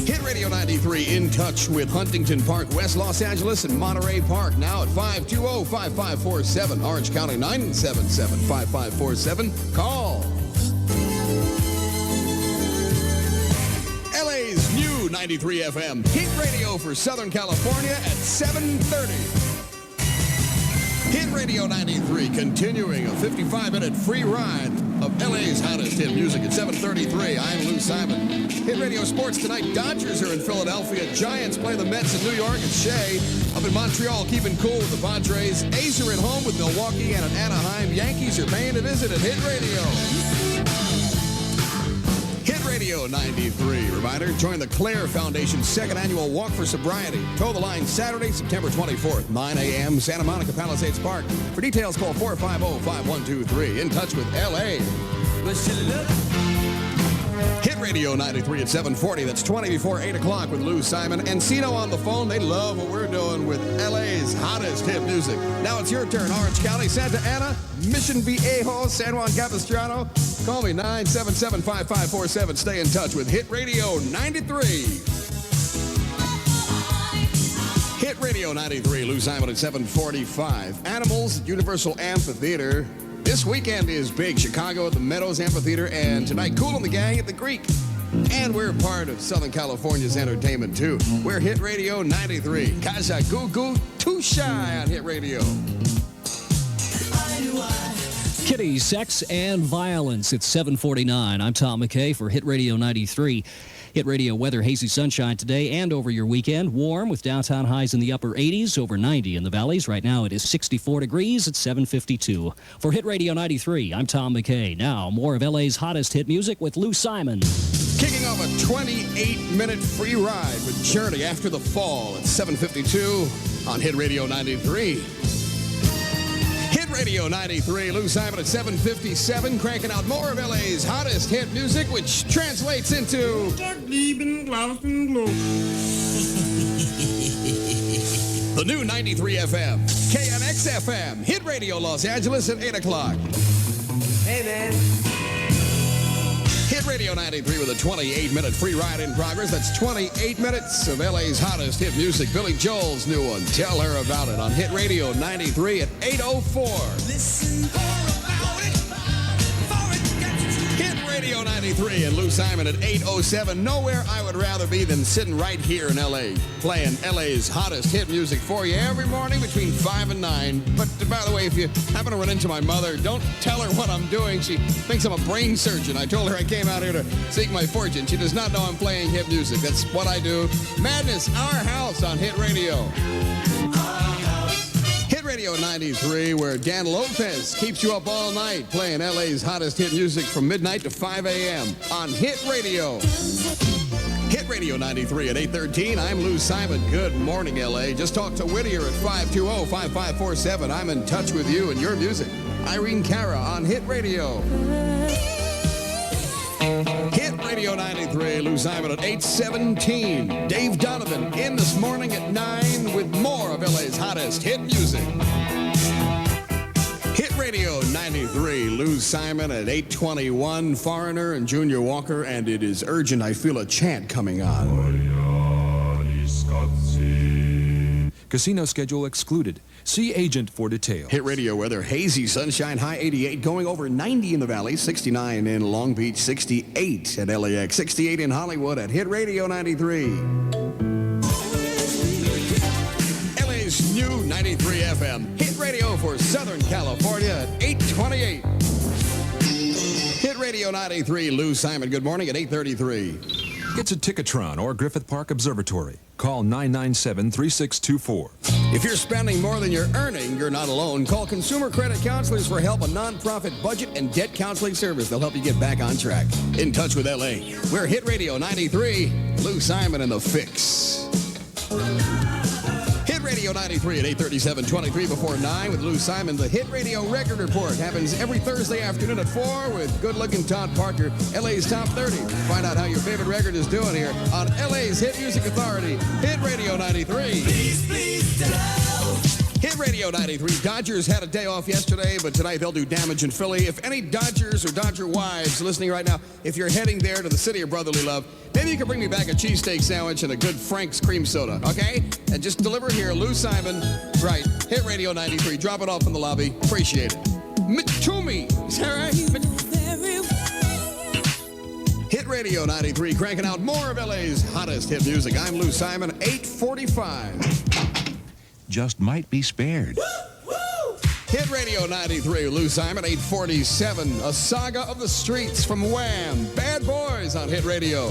Hit Radio 93 in touch with Huntington Park, West Los Angeles, and Monterey Park. Now at 520-5547. Orange County 977-5547. Call. LA's new 93 FM. Hit Radio for Southern California at 7:30. Hit Radio 93, continuing a 55-minute free ride of LA's hottest hit music at 7:33. I'm Lou Simon. Hit Radio Sports tonight. Dodgers are in Philadelphia. Giants play the Mets in New York at Shea. Up in Montreal, keeping cool with the Padres. A's are at home with Milwaukee and at Anaheim. Yankees are paying a visit at Hit Radio. Hit Radio 93. Reminder, join the Claire Foundation's 2nd annual Walk for Sobriety. Toe the line Saturday, September 24th, 9 a.m., Santa Monica Palisades Park. For details, call 450-5123. In touch with L.A. Hit Radio 93 at 7:40. That's 20 before 8 o'clock with Lou Simon. Encino on the phone. They love what we're doing with LA's hottest hit music. Now it's your turn. Orange County, Santa Ana, Mission Viejo, San Juan Capistrano. Call me 977-5547. Stay in touch with Hit Radio 93. Hit Radio 93. Lou Simon at 7:45. Animals at Universal Amphitheater. This weekend is big. Chicago at the Meadows Amphitheater, and tonight, Kool and the Gang at the Greek. And we're part of Southern California's entertainment, too. We're Hit Radio 93. Kaja Goo Goo Too Shy on Hit Radio. Kitty, Sex, and Violence. It's 7:49. I'm Tom McKay for Hit Radio 93. Hit Radio weather, hazy sunshine today and over your weekend. Warm with downtown highs in the upper 80s, over 90 in the valleys. Right now it is 64 degrees at 7:52. For Hit Radio 93, I'm Tom McKay. Now, more of LA's hottest hit music with Lou Simon. Kicking off a 28-minute free ride with Journey After the Fall at 7:52 on Hit Radio 93. Hit Radio 93, Lou Simon at 7:57, cranking out more of LA's hottest hit music, which translates into... the new 93 FM, KNX FM, Hit Radio Los Angeles at 8 o'clock. Hey, man. Hit Radio 93 with a 28-minute free ride in progress. That's 28 minutes of LA's hottest hit music. Billy Joel's new one, Tell Her About It, on Hit Radio 93 at 8:04. Listen about it, Hit Radio 93 and Lou Simon at 8:07. Nowhere I would rather be than sitting right here in LA, playing LA's hottest hit music for you every morning between 5 and 9. But by the way, if you happen to run into my mother, don't tell her what I'm doing. She thinks I'm a brain surgeon. I told her I came out here to seek my fortune. She does not know I'm playing hit music. That's what I do. Madness, Our House on Hit Radio. Hit Radio 93, where Dan Lopez keeps you up all night playing LA's hottest hit music from midnight to 5 a.m. on Hit Radio. Hit Radio 93 at 8:13. I'm Lou Simon. Good morning, L.A. Just talked to Whittier at 520-5547. I'm in touch with you and your music. Irene Cara on Hit Radio. Hit Radio 93. Lou Simon at 8:17. Dave Donovan in this morning at 9 with more of L.A.'s hottest hit music. Hit Radio 93, Lou Simon at 8:21, Foreigner and Junior Walker, and it is urgent. I feel a chant coming on. Casino schedule excluded. See agent for details. Hit Radio weather, hazy sunshine, high 88, going over 90 in the valley, 69 in Long Beach, 68 at LAX, 68 in Hollywood at Hit Radio 93. LA's new 93 FM, Hit Radio for Southern California at 8:28. Hit Radio 93, Lou Simon, good morning at 8:33. It's a Ticketron or Griffith Park Observatory. Call 997-3624. If you're spending more than you're earning, you're not alone. Call Consumer Credit Counselors for help, a nonprofit budget and debt counseling service. They'll help you get back on track. In touch with LA. We're Hit Radio 93, Lou Simon and the Fix. Hit Radio 93 at 8:37, 23 before 9 with Lou Simon. The Hit Radio Record Report happens every Thursday afternoon at 4 with good-looking Todd Parker, LA's Top 30. Find out how your favorite record is doing here on LA's Hit Music Authority, Hit Radio 93. Please tell. Hit Radio 93. Dodgers had a day off yesterday, but tonight they'll do damage in Philly. If any Dodgers or Dodger wives listening right now, if you're heading there to the city of brotherly love, maybe you can bring me back a cheesesteak sandwich and a good Frank's cream soda, okay? And just deliver here, Lou Simon, right, Hit Radio 93. Drop it off in the lobby. Appreciate it. Mitumi, is that right? Hit Radio 93, cranking out more of LA's hottest hit music. I'm Lou Simon, 8:45. Just might be spared. Hit Radio 93, Lou Simon, 8:47. A saga of the streets from Wham! Bad Boys on Hit Radio.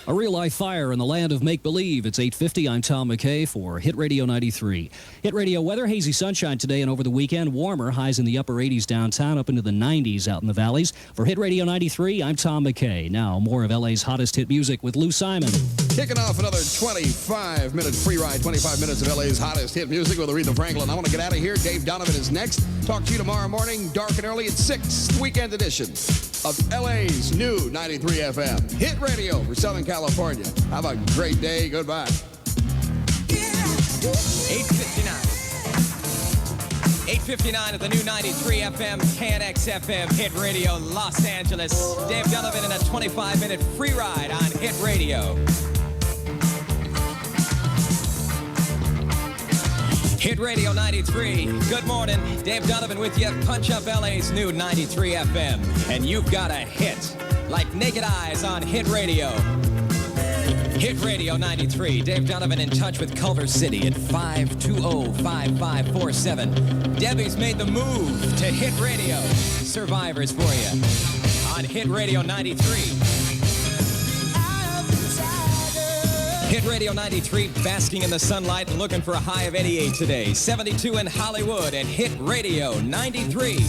A real-life fire in the land of make-believe. It's 8:50. I'm Tom McKay for Hit Radio 93. Hit Radio weather, hazy sunshine today and over the weekend. Warmer, highs in the upper 80s downtown, up into the 90s out in the valleys. For Hit Radio 93, I'm Tom McKay. Now, more of LA's hottest hit music with Lou Simon. Kicking off another 25-minute free ride, 25 minutes of LA's hottest hit music with Aretha Franklin. I want to get out of here. Dave Donovan is next. Talk to you tomorrow morning, dark and early at 6, weekend edition of LA's new 93 FM. Hit Radio for Southern California. Have a great day. Goodbye. 8:59 at the new 93 FM, KNX FM, Hit Radio, Los Angeles. Dave Donovan in a 25-minute free ride on Hit Radio. Hit Radio 93. Good morning. Dave Donovan with you. Punch up LA's new 93 FM. And you've got a hit. Like Naked Eyes on Hit Radio. Hit Radio 93. Dave Donovan in touch with Culver City at 520-5547. Debbie's made the move to Hit Radio. Survivors for you on Hit Radio 93. Hit Radio 93, basking in the sunlight and looking for a high of 88 today. 72 in Hollywood at Hit Radio 93.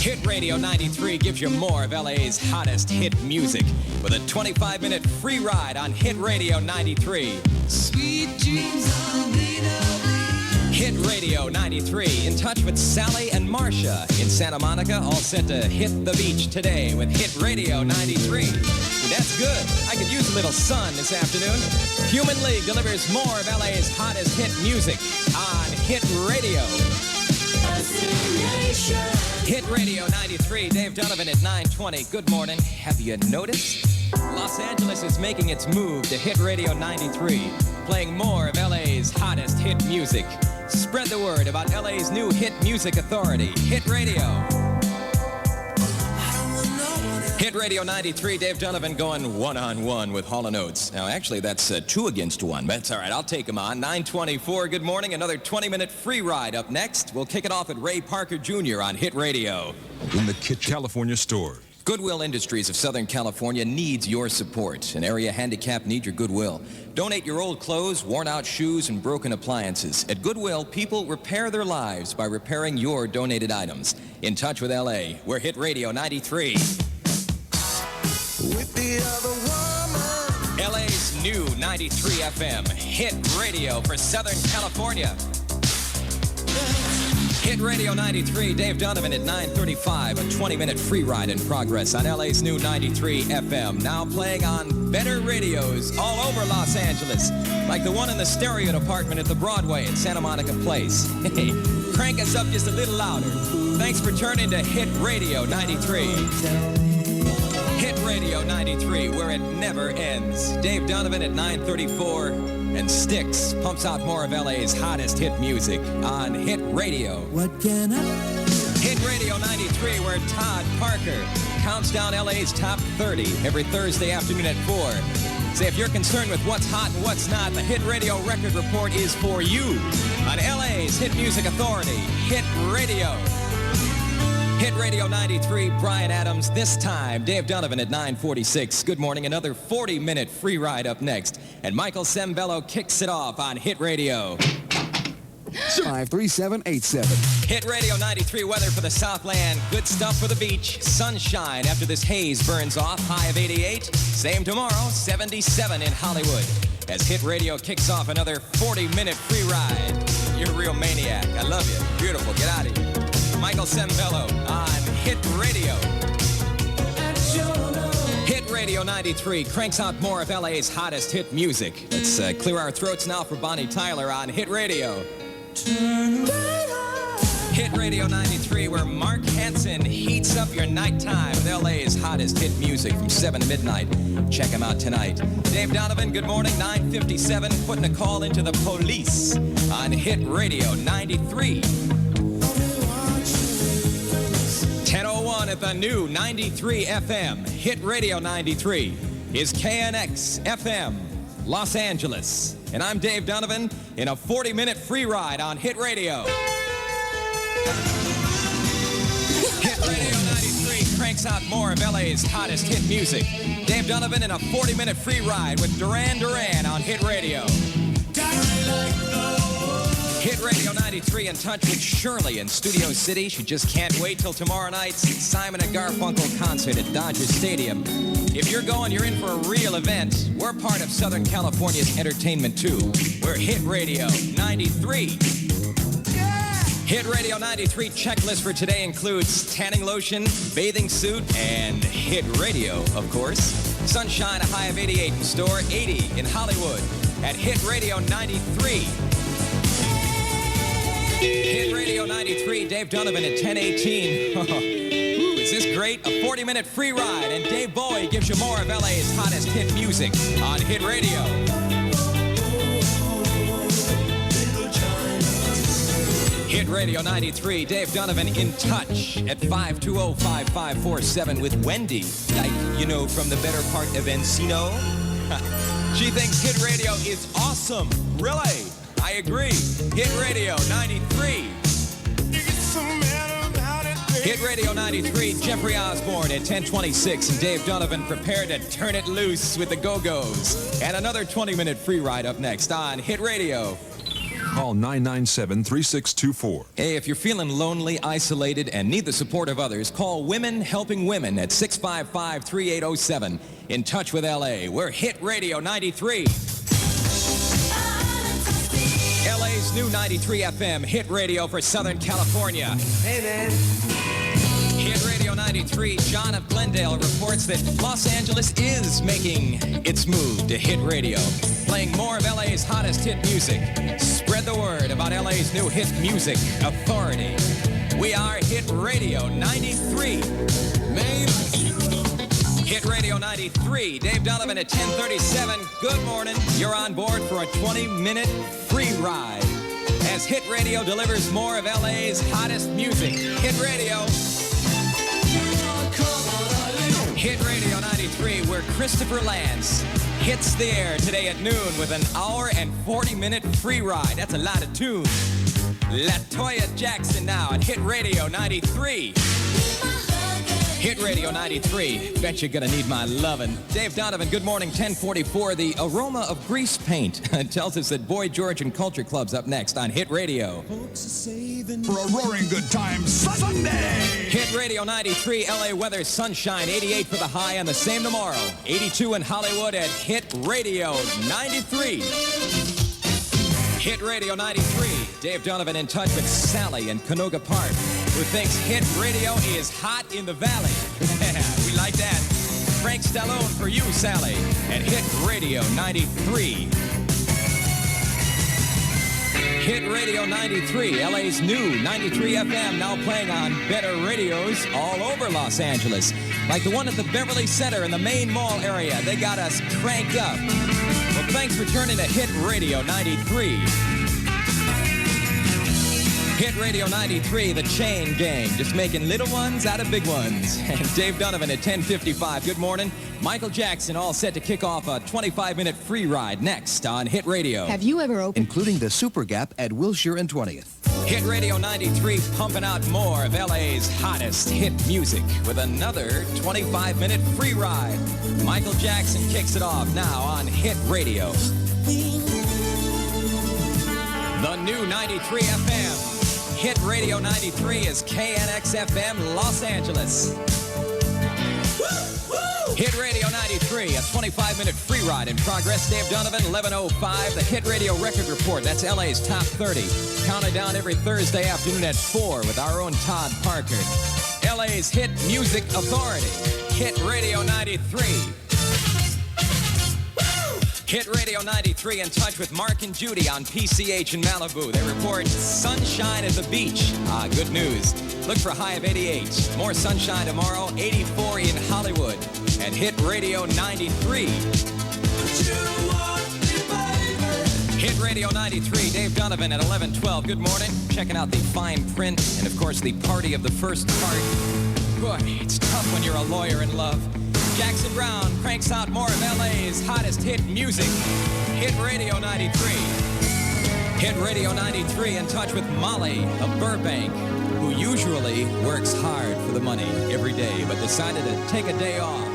Hit Radio 93 gives you more of LA's hottest hit music with a 25-minute free ride on Hit Radio 93. Sweet dreams are made of these. Hit Radio 93, in touch with Sally and Marcia in Santa Monica, all set to hit the beach today with Hit Radio 93. That's good. I could use a little sun this afternoon. Human League delivers more of LA's hottest hit music on Hit Radio. Hit Radio 93, Dave Donovan at 9:20. Good morning. Have you noticed? Los Angeles is making its move to Hit Radio 93, playing more of LA's hottest hit music. Spread the word about LA's new hit music authority, Hit Radio. Hit Radio 93, Dave Donovan going one-on-one with Hall & Oates. Now, actually, that's 2 against 1, but that's all right. I'll take him on. 9:24, good morning. Another 20-minute free ride up next. We'll kick it off at Ray Parker Jr. on Hit Radio. In the California store. Goodwill Industries of Southern California needs your support. An area handicapped need your goodwill. Donate your old clothes, worn-out shoes, and broken appliances. At Goodwill, people repair their lives by repairing your donated items. In touch with LA, we're Hit Radio 93. with the other woman. LA's new 93 FM hit radio for Southern California. Hit Radio 93, Dave Donovan at 9:35, a 20-minute free ride in progress on LA's new 93 FM. Now playing on better radios all over Los Angeles, like the one in the stereo department at the Broadway at Santa Monica Place. Hey, crank us up just a little louder. Thanks for turning to Hit Radio 93. Hit Radio 93, where it never ends. Dave Donovan at 9:34. And Styx pumps out more of LA's hottest hit music on Hit Radio. What can I? Hit Radio 93, where Todd Parker counts down LA's top 30 every Thursday afternoon at 4. Say, if you're concerned with what's hot and what's not, the Hit Radio Record Report is for you on LA's Hit Music Authority, Hit Radio. Hit Radio 93, Brian Adams. This time, Dave Donovan at 9:46. Good morning. Another 40-minute free ride up next. And Michael Sembello kicks it off on Hit Radio. 53787. Hit Radio 93 weather for the Southland. Good stuff for the beach. Sunshine after this haze burns off. High of 88. Same tomorrow, 77 in Hollywood. As Hit Radio kicks off another 40-minute free ride. You're a real maniac. I love you. Beautiful. Get out of here. Michael Sembello on Hit Radio. Hit Radio 93 cranks out more of LA's hottest hit music. Let's clear our throats now for Bonnie Tyler on Hit Radio. Hit Radio 93, where Mark Hansen heats up your nighttime with LA's hottest hit music from 7 to midnight. Check him out tonight. Dave Donovan, good morning, 9:57, putting a call into the police on Hit Radio 93. 10:01 at the new 93 FM. Hit Radio 93 is KNX FM, Los Angeles. And I'm Dave Donovan in a 40-minute free ride on Hit Radio. Hit Radio 93 cranks out more of LA's hottest hit music. Dave Donovan in a 40-minute free ride with Duran Duran on Hit Radio. Hit Radio 93 in touch with Shirley in Studio City. She just can't wait till tomorrow night's Simon & Garfunkel concert at Dodger Stadium. If you're going, you're in for a real event. We're part of Southern California's entertainment, too. We're Hit Radio 93. Hit Radio 93 checklist for today includes tanning lotion, bathing suit, and hit radio, of course. Sunshine, a high of 88 in store, 80 in Hollywood at Hit Radio 93. Hit Radio 93, Dave Donovan at 10:18. Ooh, is this great? A 40-minute free ride, and Dave Bowie gives you more of LA's hottest hit music on Hit Radio. Hit Radio 93, Dave Donovan in touch at 520-5547 with Wendy, like, you know, from the better part of Encino. She thinks Hit Radio is awesome. Really? I agree. Hit Radio 93. Hit Radio 93, Jeffrey Osborne at 10:26, and Dave Donovan prepared to turn it loose with the Go-Go's. And another 20-minute free ride up next on Hit Radio. Call 997-3624. Hey, if you're feeling lonely, isolated, and need the support of others, call Women Helping Women at 655-3807. In touch with LA, we're Hit Radio 93. LA's new 93 FM hit radio for Southern California. Hey, man. Hit Radio 93, John of Glendale reports that Los Angeles is making its move to hit radio, playing more of LA's hottest hit music. Spread the word about LA's new hit music authority. We are Hit Radio 93. Hit Radio 93, Dave Donovan at 10:37. Good morning. You're on board for a 20-minute free ride as Hit Radio delivers more of LA's hottest music. Hit Radio. Hit Radio 93, where Christopher Lance hits the air today at noon with an hour and 40-minute free ride. That's a lot of tunes. LaToya Jackson now at Hit Radio 93. Hit Radio 93. Bet you're gonna need my lovin'. Dave Donovan, good morning, 1044. The aroma of grease paint tells us that Boy George and Culture Club's up next on Hit Radio. For a roaring good time Sunday. Hit Radio 93, LA weather, sunshine, 88 for the high, and the same tomorrow. 82 in Hollywood at Hit Radio 93. Hit Radio 93. Dave Donovan in touch with Sally in Canoga Park, who thinks Hit Radio is hot in the valley. We like that. Frank Stallone for you, Sally, at Hit Radio 93. Hit Radio 93, LA's new 93 FM, now playing on better radios all over Los Angeles. Like the one at the Beverly Center in the main mall area. They got us cranked up. Well, thanks for turning to Hit Radio 93. Hit Radio 93, the chain gang, just making little ones out of big ones. And Dave Donovan at 10:55. Good morning. Michael Jackson all set to kick off a 25-minute free ride next on Hit Radio. Have you ever opened? Including the Super Gap at Wilshire and 20th. Hit Radio 93 pumping out more of LA's hottest hit music with another 25-minute free ride. Michael Jackson kicks it off now on Hit Radio. The new 93 FM. Hit Radio 93 is KNX-FM Los Angeles. Hit Radio 93, a 25-minute free ride in progress. Dave Donovan, 11:05. The Hit Radio Record Report. That's LA's top 30. Counted down every Thursday afternoon at 4 with our own Todd Parker. LA's Hit Music Authority. Hit Radio 93. Hit Radio 93 in touch with Mark and Judy on PCH in Malibu. They report sunshine at the beach. Good news. Look for a high of 88. More sunshine tomorrow, 84 in Hollywood. And Hit Radio 93. Hit Radio 93, Dave Donovan at 11:12. Good morning. Checking out the fine print and, of course, the party of the first part. Boy, it's tough when you're a lawyer in love. Jackson Brown cranks out more of LA's hottest hit music. Hit Radio 93. Hit Radio 93 in touch with Molly of Burbank, who usually works hard for the money every day, but decided to take a day off.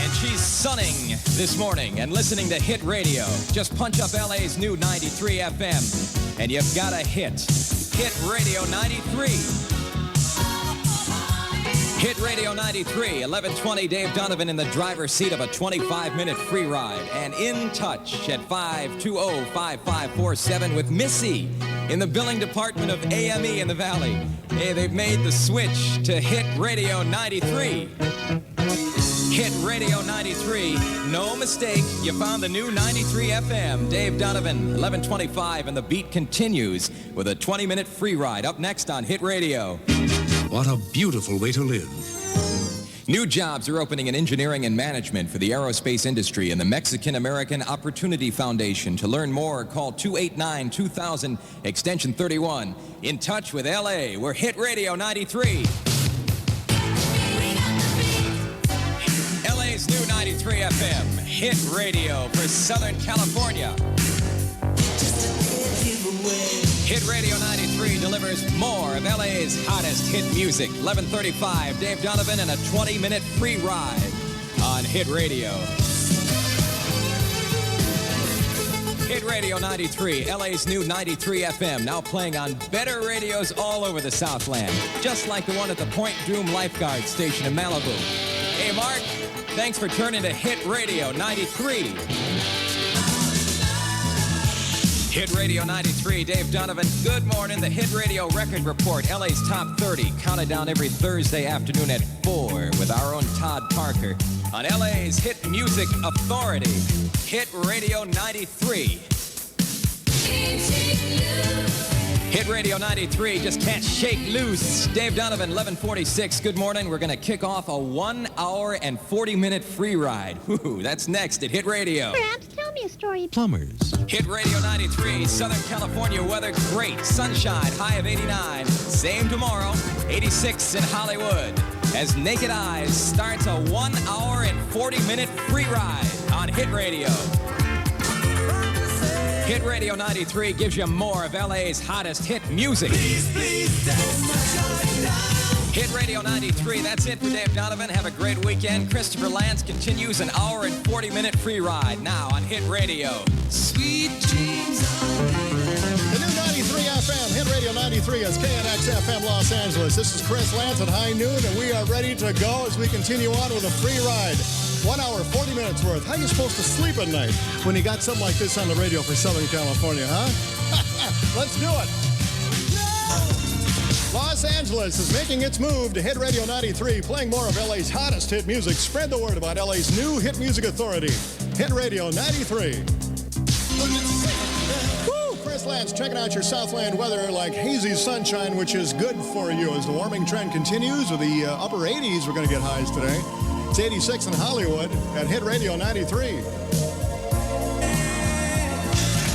And she's sunning this morning and listening to Hit Radio. Just punch up LA's new 93 FM, and you've got a hit. Hit Radio 93. Hit Radio 93, 11:20, Dave Donovan in the driver's seat of a 25-minute free ride. And in touch at 520-5547 with Missy in the billing department of AME in the Valley. Hey, they've made the switch to Hit Radio 93. Hit Radio 93, no mistake, you found the new 93 FM. Dave Donovan, 11:25, and the beat continues with a 20-minute free ride up next on Hit Radio. What a beautiful way to live. New jobs are opening in engineering and management for the aerospace industry and the Mexican-American Opportunity Foundation. To learn more, call 289-2000, extension 31. In touch with LA, we're Hit Radio 93. LA's new 93 FM, Hit Radio for Southern California. Hit Radio 93 delivers more of LA's hottest hit music. 11:35, Dave Donovan and a 20-minute free ride on Hit Radio. Hit Radio 93, LA's new 93 FM, now playing on better radios all over the Southland, just like the one at the Point Doom Lifeguard Station in Malibu. Hey, Mark, thanks for turning to Hit Radio 93. Hit Radio 93, Dave Donovan. Good morning. The Hit Radio Record Report, LA's top 30, counted down every Thursday afternoon at 4 with our own Todd Parker on LA's Hit Music Authority, Hit Radio 93. Hit Radio 93 just can't shake loose. Dave Donovan, 11:46. Good morning. We're going to kick off a 1 hour and 40-minute free ride. Woo, that's next at Hit Radio. Perhaps tell me a story. Plumbers. Hit Radio 93, Southern California weather great. Sunshine, high of 89. Same tomorrow, 86 in Hollywood. As Naked Eyes starts a 1 hour and 40-minute free ride on Hit Radio. Hit Radio 93 gives you more of LA's hottest hit music. Please, please, Hit Radio 93, that's it for Dave Donovan. Have a great weekend. Christopher Lance continues an hour and 40-minute free ride now on Hit Radio. Sweet dreams The new 93 FM, Hit Radio 93 is KNX FM Los Angeles. This is Chris Lance at high noon, and we are ready to go as we continue on with a free ride. 1 hour, 40 minutes worth. How are you supposed to sleep at night when you got something like this on the radio for Southern California, huh? Let's do it. Los Angeles is making its move to Hit Radio 93, playing more of LA's hottest hit music. Spread the word about LA's new hit music authority, Hit Radio 93. Woo! Chris Lance checking out your Southland weather like hazy sunshine, which is good for you as the warming trend continues with the upper 80s. We're going to get highs today. It's 86 in Hollywood at Hit Radio 93.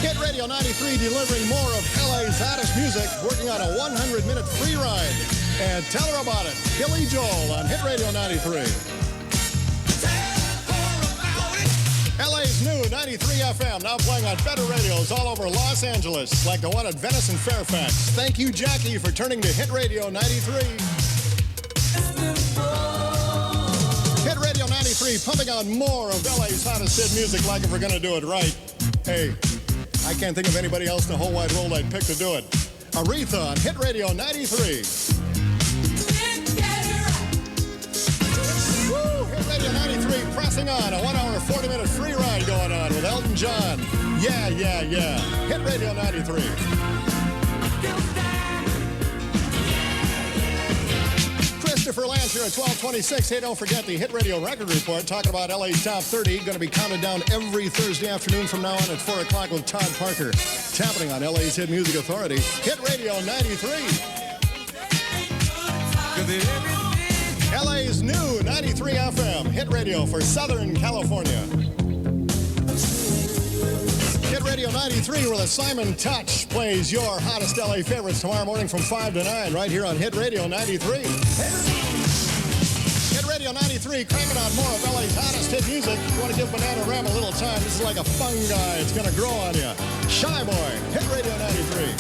Hit Radio 93 delivering more of LA's hottest music, working on a 100-minute free ride. And tell her about it, Billy Joel on Hit Radio 93. LA's new 93 FM, now playing on better radios all over Los Angeles, like the one at Venice and Fairfax. Thank you, Jackie, for turning to Hit Radio 93. Hit Radio 93, pumping out more of LA's hottest hit music like if we're going to do it right. Hey, I can't think of anybody else in the whole wide world I'd pick to do it. Aretha on Hit Radio 93. Woo! Hit Radio 93 pressing on. A 1 hour, 40-minute free ride going on with Elton John. Yeah, yeah, yeah. Hit Radio 93. Christopher Lance here at 1226. Hey, don't forget the Hit Radio Record Report, talking about LA's Top 30. Going to be counted down every Thursday afternoon from now on at 4 o'clock with Todd Parker. It's happening on LA's Hit Music Authority, Hit Radio 93. LA's new 93 FM, Hit Radio for Southern California. Hit Radio 93, where the Simon Touch plays your hottest LA favorites tomorrow morning from 5 to 9, right here on Hit Radio 93. Hit Radio 93, cranking out more of LA's hottest hit music. You want to give Bananarama a little time. This is like a fungi. It's going to grow on you. Shy Boy, Hit Radio 93.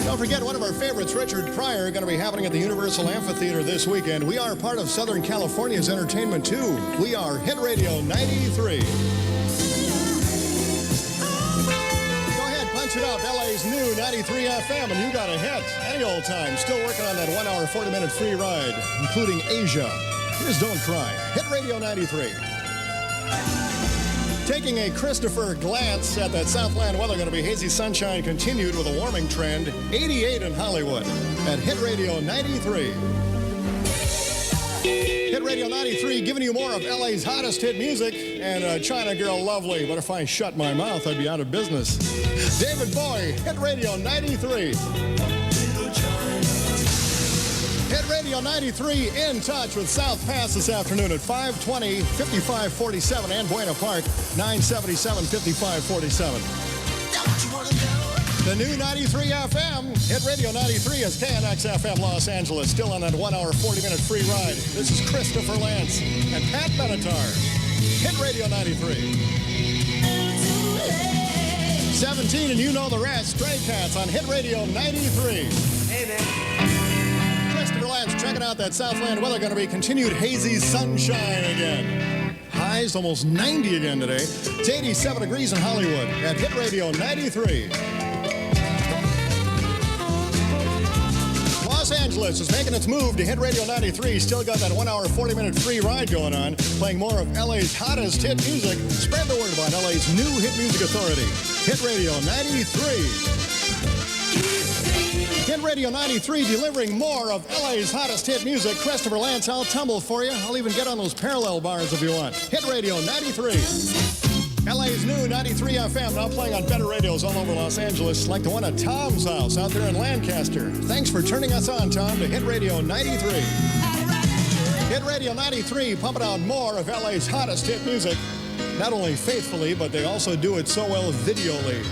Don't forget, one of our favorites, Richard Pryor, going to be happening at the Universal Amphitheater this weekend. We are part of Southern California's entertainment, too. We are Hit Radio 93. Go ahead, punch it up. LA's new 93 FM, and you got a hit. Any old time. Still working on that 1 hour, 40-minute free ride, including Asia. Here's Don't Cry. Hit Radio 93. Taking a Christopher glance at that Southland weather, going to be hazy sunshine continued with a warming trend. 88 in Hollywood at Hit Radio 93. Hit Radio 93 giving you more of LA's hottest hit music. And China Girl Lovely, but if I shut my mouth, I'd be out of business. David Bowie, Hit Radio 93. Hit Radio 93 in touch with South Pass this afternoon at 520, 5547, and Buena Park, 977, 5547. The new 93 FM, Hit Radio 93 is KNX FM Los Angeles, still on that 1 hour, 40-minute free ride. This is Christopher Lance and Pat Benatar. Hit Radio 93. 17, and you know the rest. Stray Cats on Hit Radio 93. Hey there. Christopher Lance checking out that Southland weather. Going to be continued hazy sunshine again. Highs almost 90 again today. It's 87 degrees in Hollywood at Hit Radio 93. Los Angeles is making its move to Hit Radio 93. Still got that 1 hour, 40-minute free ride going on. Playing more of LA's hottest hit music. Spread the word about LA's new hit music authority. Hit Radio 93. Hit Radio 93 delivering more of LA's hottest hit music. Christopher Lance, I'll tumble for you. I'll even get on those parallel bars if you want. Hit Radio 93. LA's new 93 FM, now playing on better radios all over Los Angeles, like the one at Tom's house out there in Lancaster. Thanks for turning us on, Tom, to Hit Radio 93. Hit Radio 93 pumping out more of LA's hottest hit music. Not only faithfully, but they also do it so well videoly.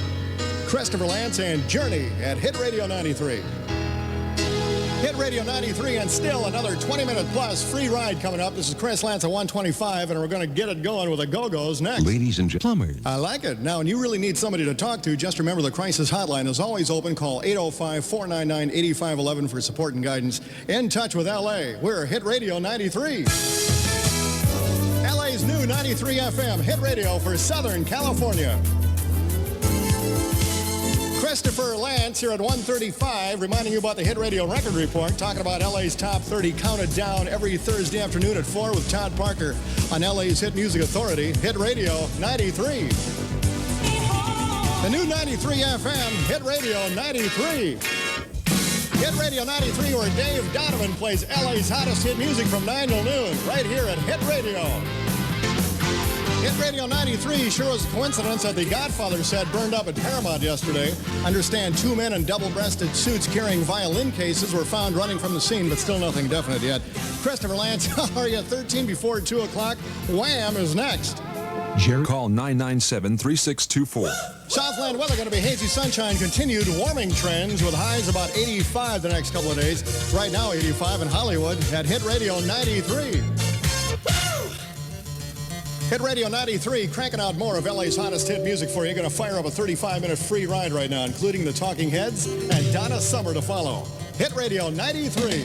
Christopher Lance and Journey at Hit Radio 93. Hit Radio 93, and still another 20-minute plus free ride coming up. This is Chris Lance at 125, and we're going to get it going with the Go-Go's next. Ladies and plumbers. I like it. Now, when you really need somebody to talk to, just remember the crisis hotline is always open. Call 805-499-8511 for support and guidance. In touch with L.A., we're Hit Radio 93. L.A.'s new 93 FM hit radio for Southern California. Christopher Lance here at 135, reminding you about the Hit Radio Record Report, talking about LA's top 30 counted down every Thursday afternoon at 4 with Todd Parker on LA's Hit Music Authority, Hit Radio 93. The new 93 FM, Hit Radio 93. Hit Radio 93, where Dave Donovan plays LA's hottest hit music from 9 till noon, right here at Hit Radio. Hit Radio 93 sure was a coincidence that the Godfather set burned up at Paramount yesterday. Understand 2 men in double-breasted suits carrying violin cases were found running from the scene, but still nothing definite yet. Christopher Lance, how are you? 13 before 2 o'clock. Wham is next. Jerry, call 997-3624. Southland weather going to be hazy sunshine, continued warming trends with highs about 85 the next couple of days. Right now, 85 in Hollywood at Hit Radio 93. Hit Radio 93, cranking out more of LA's hottest hit music for you. Going to fire up a 35-minute free ride right now, including the Talking Heads and Donna Summer to follow. Hit Radio 93.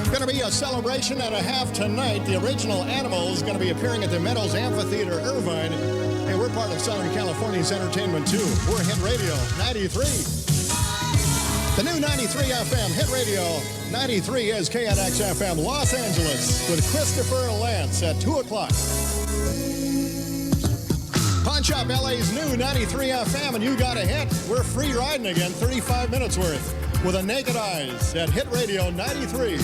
Going to be a celebration and a half tonight. The original Animals going to be appearing at the Meadows Amphitheater, Irvine. Hey, we're part of Southern California's entertainment, too. We're Hit Radio 93. The new 93 FM, Hit Radio 93 is KNX FM Los Angeles with Christopher Lance at 2 o'clock. Punch up LA's new 93 FM, and you got a hit. We're free riding again, 35 minutes worth, with a Naked Eyes at Hit Radio 93.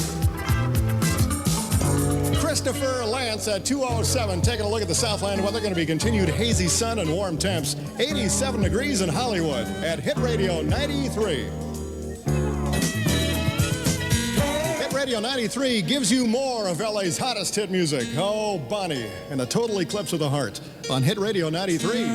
Christopher Lance at 2:07, taking a look at the Southland weather. Going to be continued hazy sun and warm temps. 87 degrees in Hollywood at Hit Radio 93. Radio 93 gives you more of LA's hottest hit music. Oh, Bonnie and a Total Eclipse of the Heart on Hit Radio 93.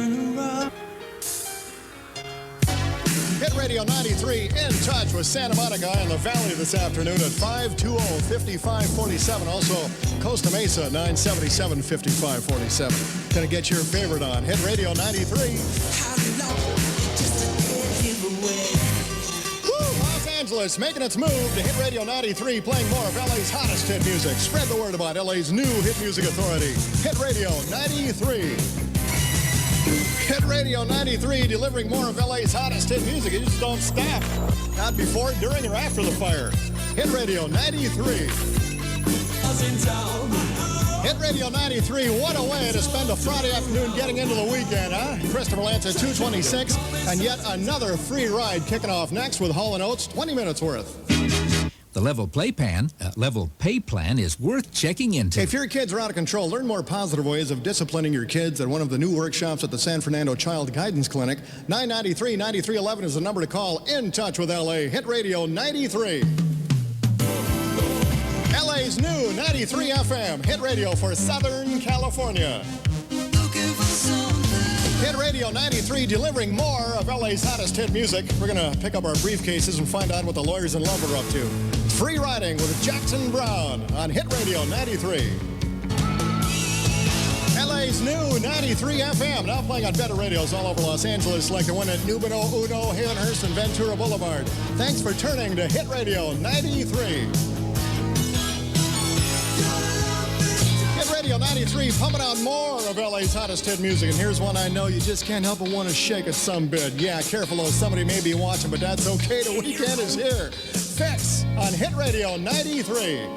Hit Radio 93 in touch with Santa Monica and the Valley this afternoon at 520-5547. Also, Costa Mesa 977-5547. Gonna get your favorite on Hit Radio 93. Angeles, making its move to Hit Radio 93, playing more of LA's hottest hit music. Spread the word about LA's new hit music authority, Hit Radio 93. Hit Radio 93, delivering more of LA's hottest hit music. You just don't stop. Not before, during, or after the fire. Hit Radio 93. Hit Radio 93, what a way to spend a Friday afternoon getting into the weekend, huh? Christopher Lance at 2:26, and yet another free ride kicking off next with Hall & Oates, 20 minutes worth. The level pay plan is worth checking into. If your kids are out of control, learn more positive ways of disciplining your kids at one of the new workshops at the San Fernando Child Guidance Clinic. 993-9311 is the number to call. In touch with LA, Hit Radio 93. LA's new 93 FM, Hit Radio for Southern California. Hit Radio 93, delivering more of LA's hottest hit music. We're going to pick up our briefcases and find out what the lawyers in love are up to. Free riding with Jackson Brown on Hit Radio 93. LA's new 93 FM, now playing on better radios all over Los Angeles, like the one at Nubino, Uno, Havenhurst, and Ventura Boulevard. Thanks for turning to Hit Radio 93. Radio 93, pumping out more of LA's hottest hit music. And here's one I know you just can't help but want to shake it some bit. Yeah, careful though, somebody may be watching, but that's okay. The weekend is here. Fix on Hit Radio 93.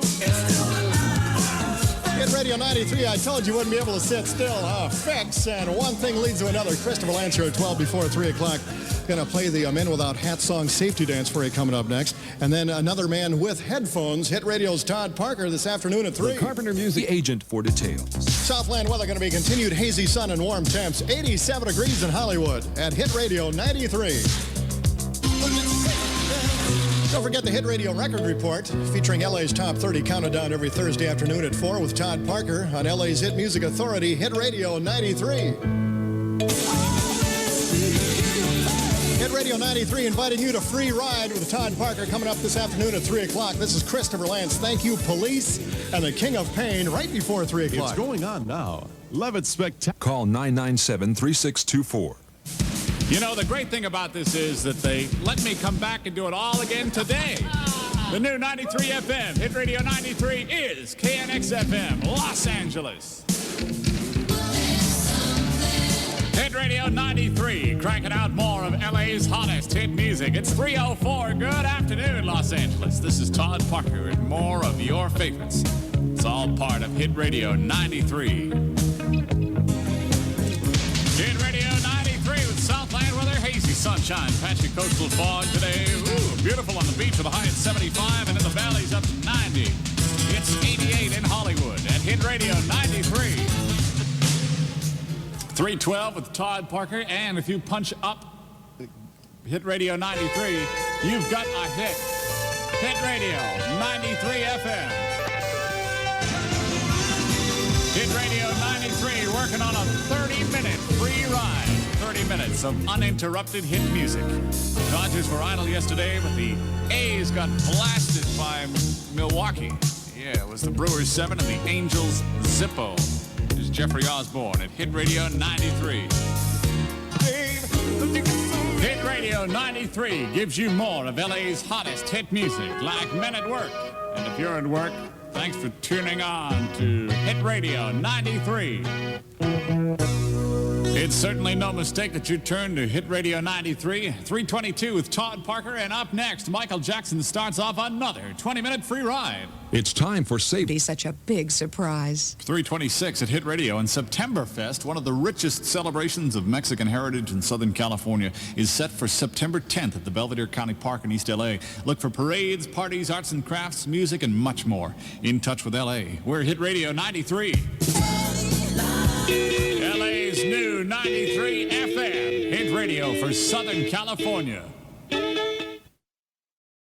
Hit Radio 93, I told you wouldn't be able to sit still, huh? Fix, and one thing leads to another. Christopher Lance here at 12 before 3 o'clock. Going to play the Men Without Hats song Safety Dance for you coming up next. And then another man with headphones, Hit Radio's Todd Parker this afternoon at 3. The Carpenter Music Agent for details. Southland weather going to be continued hazy sun and warm temps. 87 degrees in Hollywood at Hit Radio 93. Don't forget the Hit Radio Record Report, featuring LA's top 30 counted down every Thursday afternoon at 4 with Todd Parker on LA's Hit Music Authority, Hit Radio 93. Hit Radio Radio 93 inviting you to Free Ride with Todd Parker coming up this afternoon at 3 o'clock. This is Christopher Lance. Thank you, Police, and the King of Pain right before 3 o'clock. It's going on now. Levitt Spectacular. Call 997-3624. You know, the great thing about this is that they let me come back and do it all again today. The new 93 FM, Hit Radio 93, is KNX FM, Los Angeles. Hit Radio 93, cranking out more of LA's hottest hit music. It's 3:04. Good afternoon, Los Angeles. This is Todd Parker and more of your favorites. It's all part of Hit Radio 93. Hit Radio 93 with Southland weather, hazy sunshine, patchy coastal fog today. Ooh, beautiful on the beach with a high at 75 and in the valleys up to 90. It's 88 in Hollywood at Hit Radio 93. 312 with Todd Parker, and if you punch up Hit Radio 93, you've got a hit. Hit Radio 93 FM. Hit Radio 93 working on a 30-minute free ride. 30 minutes of uninterrupted hit music. Dodgers were idle yesterday, but the A's got blasted by Milwaukee. Yeah, it was the Brewers 7 and the Angels Zippo. There's Jeffrey Osborne at Hit Radio 93. Hit Radio 93 gives you more of LA's hottest hit music, like Men at Work. And if you're at work, thanks for tuning on to Hit Radio 93. It's certainly no mistake that you turned to Hit Radio 93, 322 with Todd Parker, and up next, Michael Jackson starts off another 20-minute free ride. It's time for Save. Be such a big surprise. 326 at Hit Radio, and Septemberfest, one of the richest celebrations of Mexican heritage in Southern California, is set for September 10th at the Belvedere County Park in East LA. Look for parades, parties, arts and crafts, music, and much more. In touch with LA, we're Hit Radio 93. LA's new 93 FM, hit radio for Southern California.